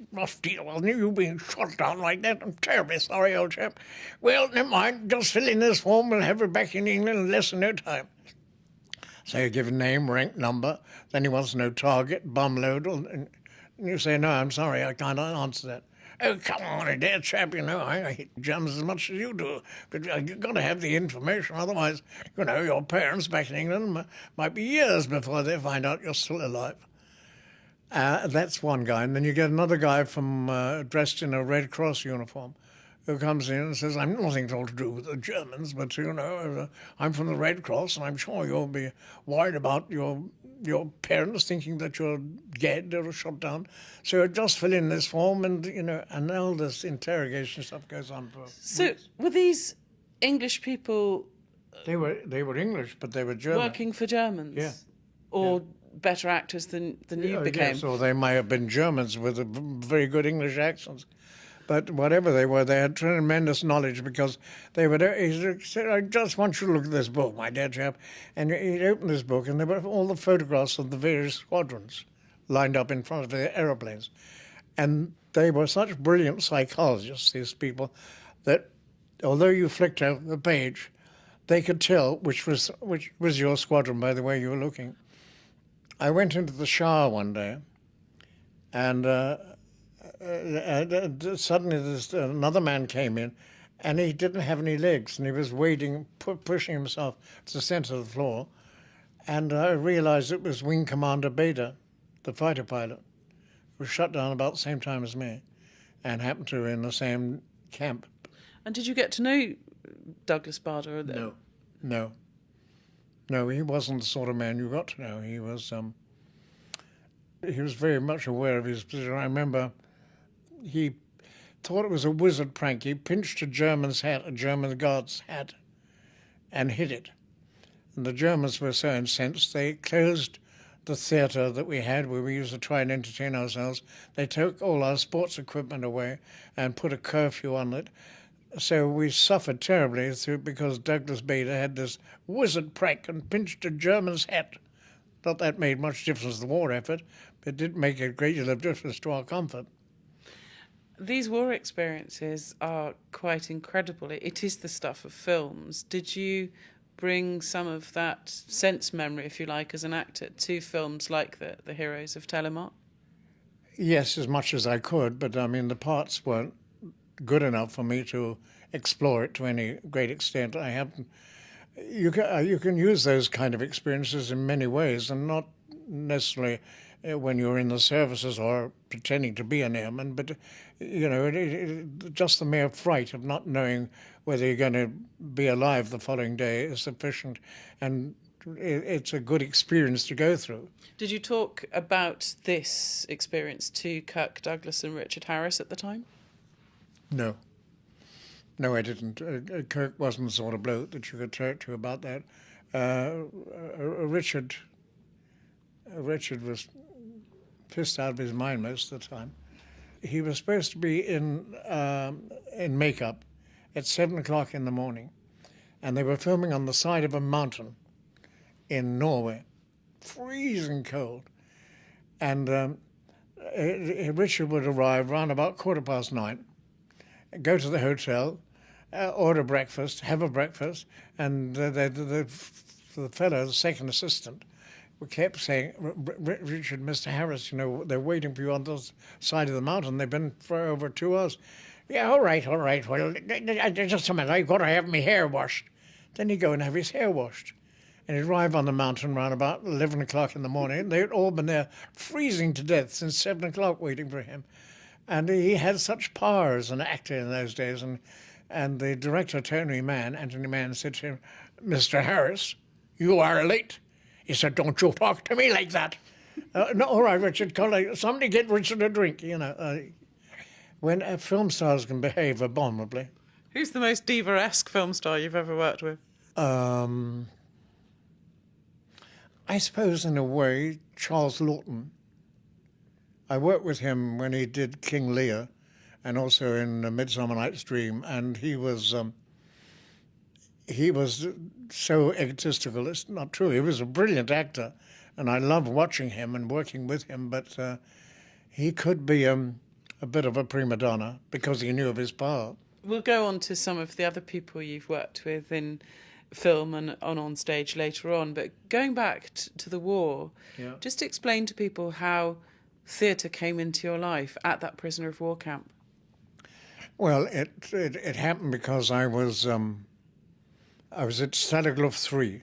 deal. Well, you've been shot down like that. I'm terribly sorry, old chap. Well, never mind, just fill in this form. We'll have you back in England in less than no time." So you give a name, rank, number. Then he wants to know target, bum load, and you say, "No, I'm sorry, I can't answer that." "Oh, come on, dear chap, you know, I hate Germans as much as you do, but you've got to have the information, otherwise, you know, your parents back in England might be years before they find out you're still alive." That's one guy. And then you get another guy from dressed in a Red Cross uniform who comes in and says, "I'm nothing at all to do with the Germans, but, you know, I'm from the Red Cross, and I'm sure you'll be worried about your parents thinking that you're dead or shot down. So just fill in this form," and, you know, and all this interrogation stuff goes on for weeks. Were these English people... They were English, but they were German. Working for Germans? Yeah. Or better actors than you became? Yes, or they may have been Germans with very good English accents. But whatever they were, they had tremendous knowledge, because they would. He said, "I just want you to look at this book, my dear chap." And he'd open this book, and there were all the photographs of the various squadrons lined up in front of the aeroplanes. And they were such brilliant psychologists, these people, that although you flicked out the page, they could tell which was your squadron by the way you were looking. I went into the shower one day, and suddenly another man came in, and he didn't have any legs, and he was wading, pushing himself to the centre of the floor, and I realised it was Wing Commander Bader, the fighter pilot, who was shot down about the same time as me, and happened to be in the same camp. And did you get to know Douglas Bader? No, he wasn't the sort of man you got to know. He was very much aware of his position. I remember he thought it was a wizard prank. He pinched a German guard's hat, and hid it. And the Germans were so incensed, they closed the theatre that we had, where we used to try and entertain ourselves. They took all our sports equipment away and put a curfew on it. So we suffered terribly because Douglas Bader had this wizard prank and pinched a German's hat. Not that made much difference to the war effort, but it did make a great deal of difference to our comfort. These war experiences are quite incredible. It is the stuff of films. Did you bring some of that sense memory, if you like, as an actor to films like the Heroes of Telemark? Yes, as much as I could, but I mean the parts weren't good enough for me to explore it to any great extent. I haven't. You can use those kind of experiences in many ways, and not necessarily when you're in the services or pretending to be an airman, but just the mere fright of not knowing whether you're going to be alive the following day is sufficient, and it's a good experience to go through. Did you talk about this experience to Kirk Douglas and Richard Harris at the time? No, I didn't. Kirk wasn't the sort of bloke that you could talk to about that. Richard was pissed out of his mind most of the time. He was supposed to be in makeup at 7 o'clock in the morning, and they were filming on the side of a mountain in Norway, freezing cold. And Richard would arrive around about 9:15, go to the hotel, order breakfast, have a breakfast, and the fellow, the second assistant, kept saying, Richard, Mr. Harris, they're waiting for you on the side of the mountain. They've been for over 2 hours. Yeah, all right. Well, just a minute, I've got to have my hair washed. Then he'd go and have his hair washed. And he'd arrive on the mountain around about 11 o'clock in the morning. They'd all been there freezing to death since 7 o'clock waiting for him. And he had such power as an actor in those days. And the director, Anthony Mann, said to him, Mr. Harris, you are late. He said, don't you talk to me like that. No, all right, Richard, somebody get Richard a drink, when film stars can behave abominably. Who's the most diva-esque film star you've ever worked with? I suppose, in a way, Charles Laughton. I worked with him when he did King Lear and also in Midsummer Night's Dream, and he was so egotistical. It's not true. He was a brilliant actor, and I loved watching him and working with him, but he could be a bit of a prima donna because he knew of his power. We'll go on to some of the other people you've worked with in film and on stage later on, but going back to the war, just explain to people how theatre came into your life at that prisoner of war camp. Well, it happened because I was at Stanislav 3,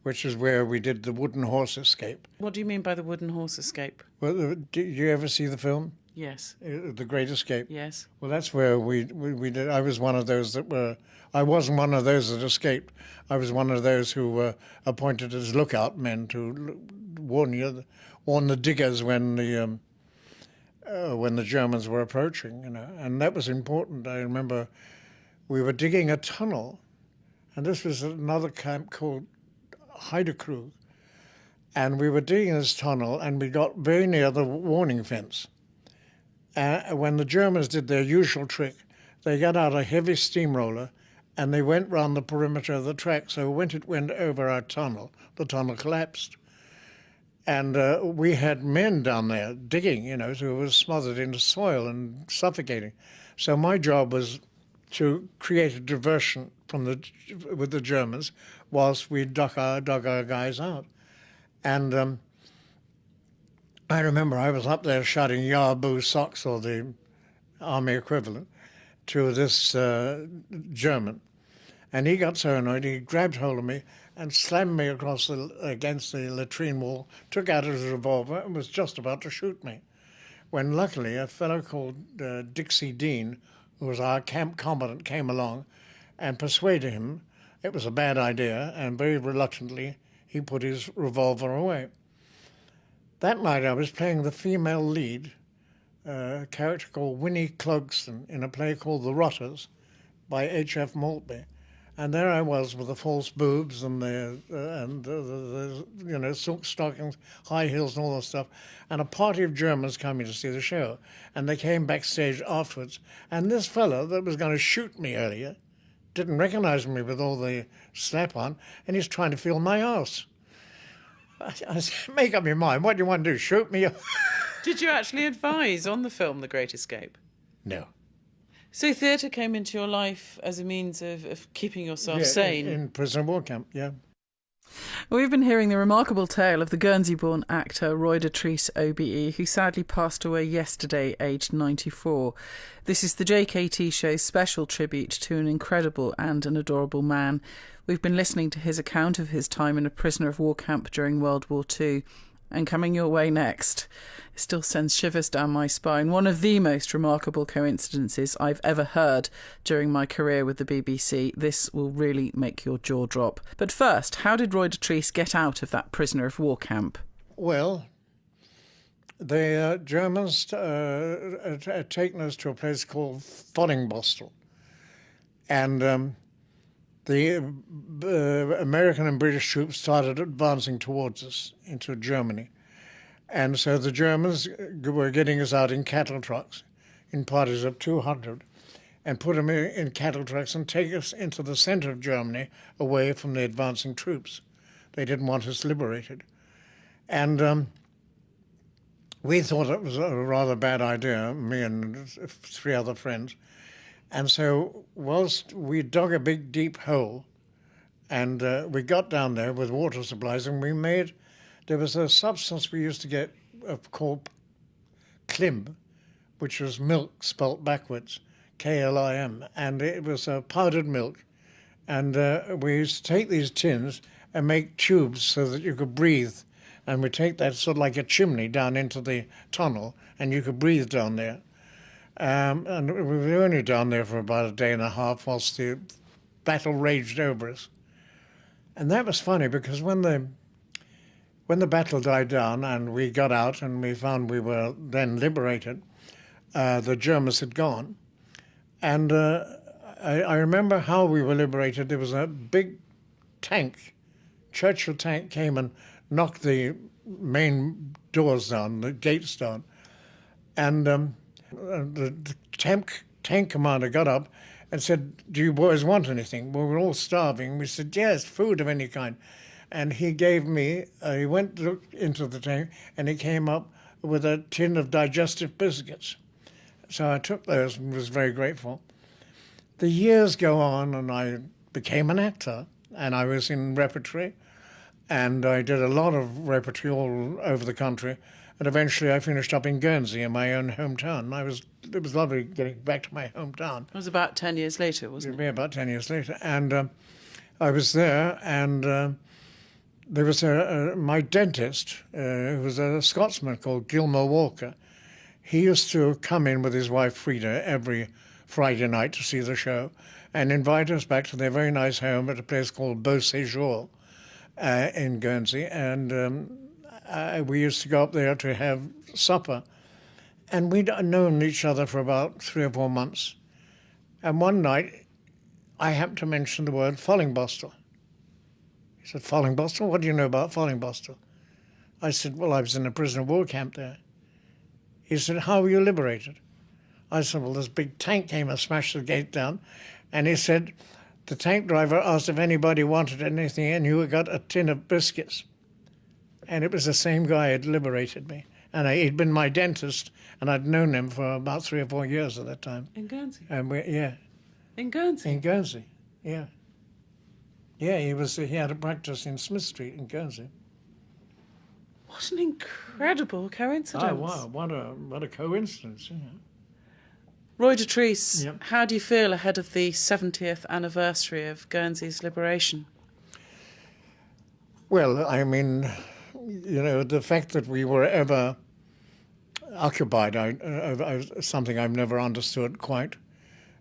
which is where we did the wooden horse escape. What do you mean by the wooden horse escape? Well, did you ever see the film? Yes. The Great Escape? Yes. Well, that's where we did. I was one of those I wasn't one of those that escaped. I was one of those who were appointed as lookout men to warn the diggers when the Germans were approaching, and that was important. I remember we were digging a tunnel, and this was another camp called Heidekrug, and we were digging this tunnel, and we got very near the warning fence. When the Germans did their usual trick, they got out a heavy steamroller, and they went round the perimeter of the track. So when it went over our tunnel, the tunnel collapsed. And we had men down there digging, so it was smothered into soil and suffocating. So my job was to create a diversion with the Germans whilst we dug our guys out. And I remember I was up there shouting Yarbu socks, or the army equivalent, to this German. And he got so annoyed, he grabbed hold of me and slammed me against the latrine wall, took out his revolver and was just about to shoot me. When luckily a fellow called Dixie Dean, who was our camp commandant, came along and persuaded him it was a bad idea, and very reluctantly he put his revolver away. That night I was playing the female lead, a character called Winnie Clogston, in a play called The Rotters by H.F. Maltby. And there I was with the false boobs and the silk stockings, high heels, and all that stuff. And a party of Germans coming to see the show, and they came backstage afterwards. And this fellow that was going to shoot me earlier didn't recognise me with all the slap on, and he's trying to feel my arse. I said, make up your mind. What do you want to do? Shoot me? Did you actually advise on the film The Great Escape? No. So theatre came into your life as a means of keeping yourself sane? In prisoner of war camp, yeah. We've been hearing the remarkable tale of the Guernsey-born actor Roy Dotrice OBE, who sadly passed away yesterday, aged 94. This is the JKT show's special tribute to an incredible and an adorable man. We've been listening to his account of his time in a prisoner of war camp during World War II. And coming your way next, it still sends shivers down my spine. One of the most remarkable coincidences I've ever heard during my career with the BBC. This will really make your jaw drop. But first, how did Roy Dotrice get out of that prisoner of war camp? Well, the Germans had taken us to a place called Fallingbostel. And the American and British troops started advancing towards us into Germany. And so the Germans were getting us out in cattle trucks, in parties of 200, and put them in cattle trucks and take us into the centre of Germany, away from the advancing troops. They didn't want us liberated. And we thought it was a rather bad idea, me and 3 other friends. And so whilst we dug a big, deep hole, and we got down there with water supplies, and there was a substance we used to get called klim, which was milk spelt backwards, K-L-I-M, and it was powdered milk. And we used to take these tins and make tubes so that you could breathe. And we take that sort of like a chimney down into the tunnel, and you could breathe down there. And we were only down there for about a day and a half whilst the battle raged over us. And that was funny because when the battle died down and we got out and we found we were then liberated, the Germans had gone. And I remember how we were liberated. There was a big tank, Churchill tank, came and knocked the main doors down, the gates down. And the tank commander got up and said, "Do you boys want anything?" Well, we're all starving. We said, "Yes, food of any kind." And he gave me, he went to look into the tank, and he came up with a tin of digestive biscuits. So I took those and was very grateful. The years go on, and I became an actor, and I was in repertory, and I did a lot of repertory all over the country. And eventually I finished up in Guernsey, in my own hometown. It was lovely getting back to my hometown. It was about 10 years later, wasn't it? Yeah, about 10 years later. And I was there, and there was my dentist, who was a Scotsman called Gilmore Walker. He used to come in with his wife Frida every Friday night to see the show and invite us back to their very nice home at a place called Beau Séjour in Guernsey. And we used to go up there to have supper. And we'd known each other for about 3 or 4 months. And one night, I happened to mention the word Fallingbostel. He said, "Fallingbostel? What do you know about Fallingbostel?" I said, "Well, I was in a prisoner of war camp there." He said, "How were you liberated?" I said, "Well, this big tank came and smashed the gate down." And he said, "The tank driver asked if anybody wanted anything, and you got a tin of biscuits." And it was the same guy who had liberated me. And he'd been my dentist, and I'd known him for about 3 or 4 years at that time. In Guernsey? Yeah. In Guernsey? In Guernsey, yeah. Yeah, he had a practice in Smith Street in Guernsey. What an incredible coincidence. Oh, wow, what a coincidence, yeah. Roy Dotrice, Yep. How do you feel ahead of the 70th anniversary of Guernsey's liberation? Well, I mean, the fact that we were ever occupied, something I've never understood quite.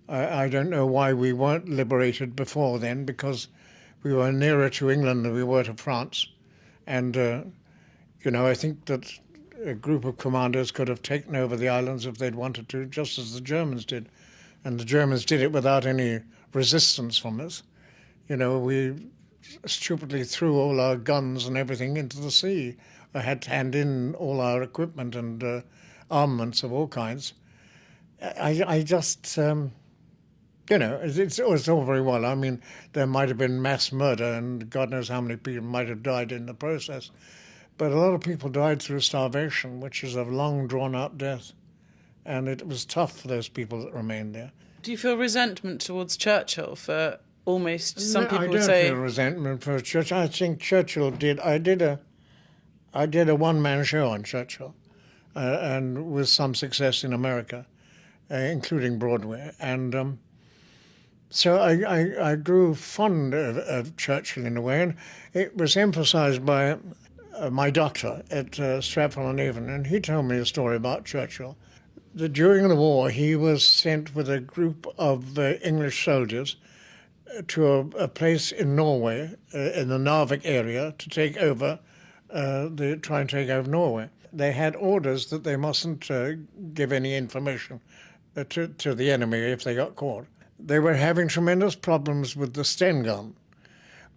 I don't know why we weren't liberated before then, because we were nearer to England than we were to France. And, I think that a group of commanders could have taken over the islands if they'd wanted to, just as the Germans did. And the Germans did it without any resistance from us. You know, we stupidly threw all our guns and everything into the sea. I had to hand in all our equipment and armaments of all kinds. I just, you know, it's all very well. I mean, there might have been mass murder and God knows how many people might have died in the process. But a lot of people died through starvation, which is a long, drawn-out death. And it was tough for those people that remained there. Do you feel resentment towards Churchill for almost, some people I would don't say... feel resentment for Churchill. I think Churchill did... I did a one-man show on Churchill, and with some success in America, including Broadway. And so I grew fond of Churchill in a way, and it was emphasised by my doctor at Stratford-on-Avon, and he told me a story about Churchill. That during the war, he was sent with a group of English soldiers to a place in Norway, in the Narvik area, to take over, try and take over Norway. They had orders that they mustn't give any information to the enemy if they got caught. They were having tremendous problems with the Sten gun,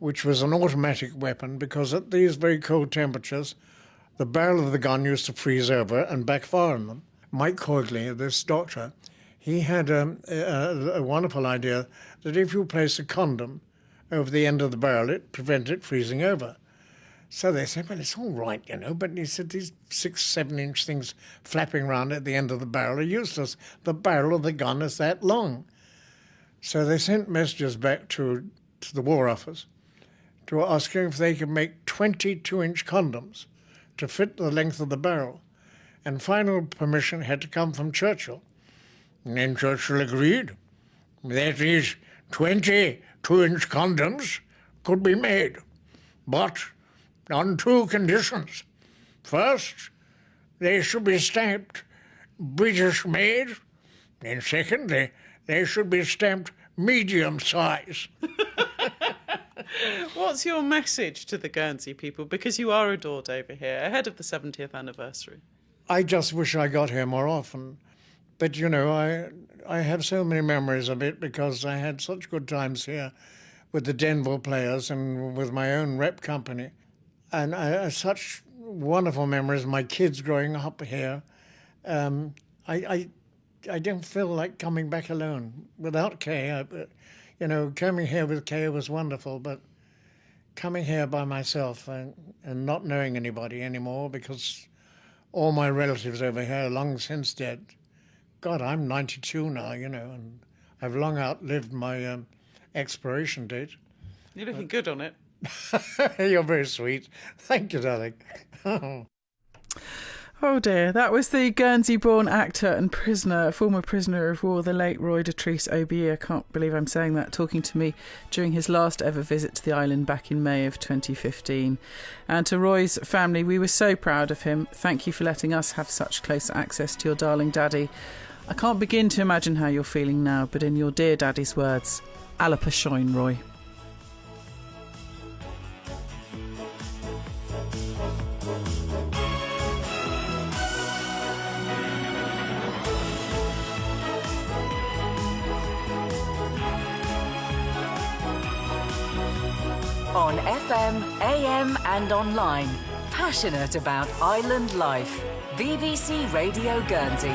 which was an automatic weapon, because at these very cold temperatures, the barrel of the gun used to freeze over and backfire on them. Mike Coigley, this doctor, he had a wonderful idea that if you place a condom over the end of the barrel, it prevented it freezing over. So they said, well, it's all right, you know, but he said these 6-7-inch things flapping around at the end of the barrel are useless. The barrel of the gun is that long. So they sent messages back to the War Office to asking if they could make 22-inch condoms to fit the length of the barrel. And final permission had to come from Churchill. And then Churchill agreed. That is, 22-inch condoms could be made, but on 2 conditions. First, they should be stamped British made, and secondly, they should be stamped medium size. What's your message to the Guernsey people? Because you are adored over here, ahead of the 70th anniversary. I just wish I got here more often. But, you know, I have so many memories of it because I had such good times here with the Denville Players and with my own rep company. And I have such wonderful memories of my kids growing up here. I don't feel like coming back alone. Without Kay, you know, coming here with Kay was wonderful, but coming here by myself and not knowing anybody anymore because all my relatives over here are long since dead. God, I'm 92 now, you know, and I've long outlived my expiration date. You're looking good on it. You're very sweet. Thank you, darling. Oh dear, that was the Guernsey-born actor and former prisoner of war, the late Roy Dotrice OBE. I can't believe I'm saying that, talking to me during his last ever visit to the island back in May of 2015. And to Roy's family, we were so proud of him. Thank you for letting us have such close access to your darling daddy. I can't begin to imagine how you're feeling now, but in your dear daddy's words, Alla Pashoin, Roy. On FM, AM and online. Passionate about island life. BBC Radio Guernsey.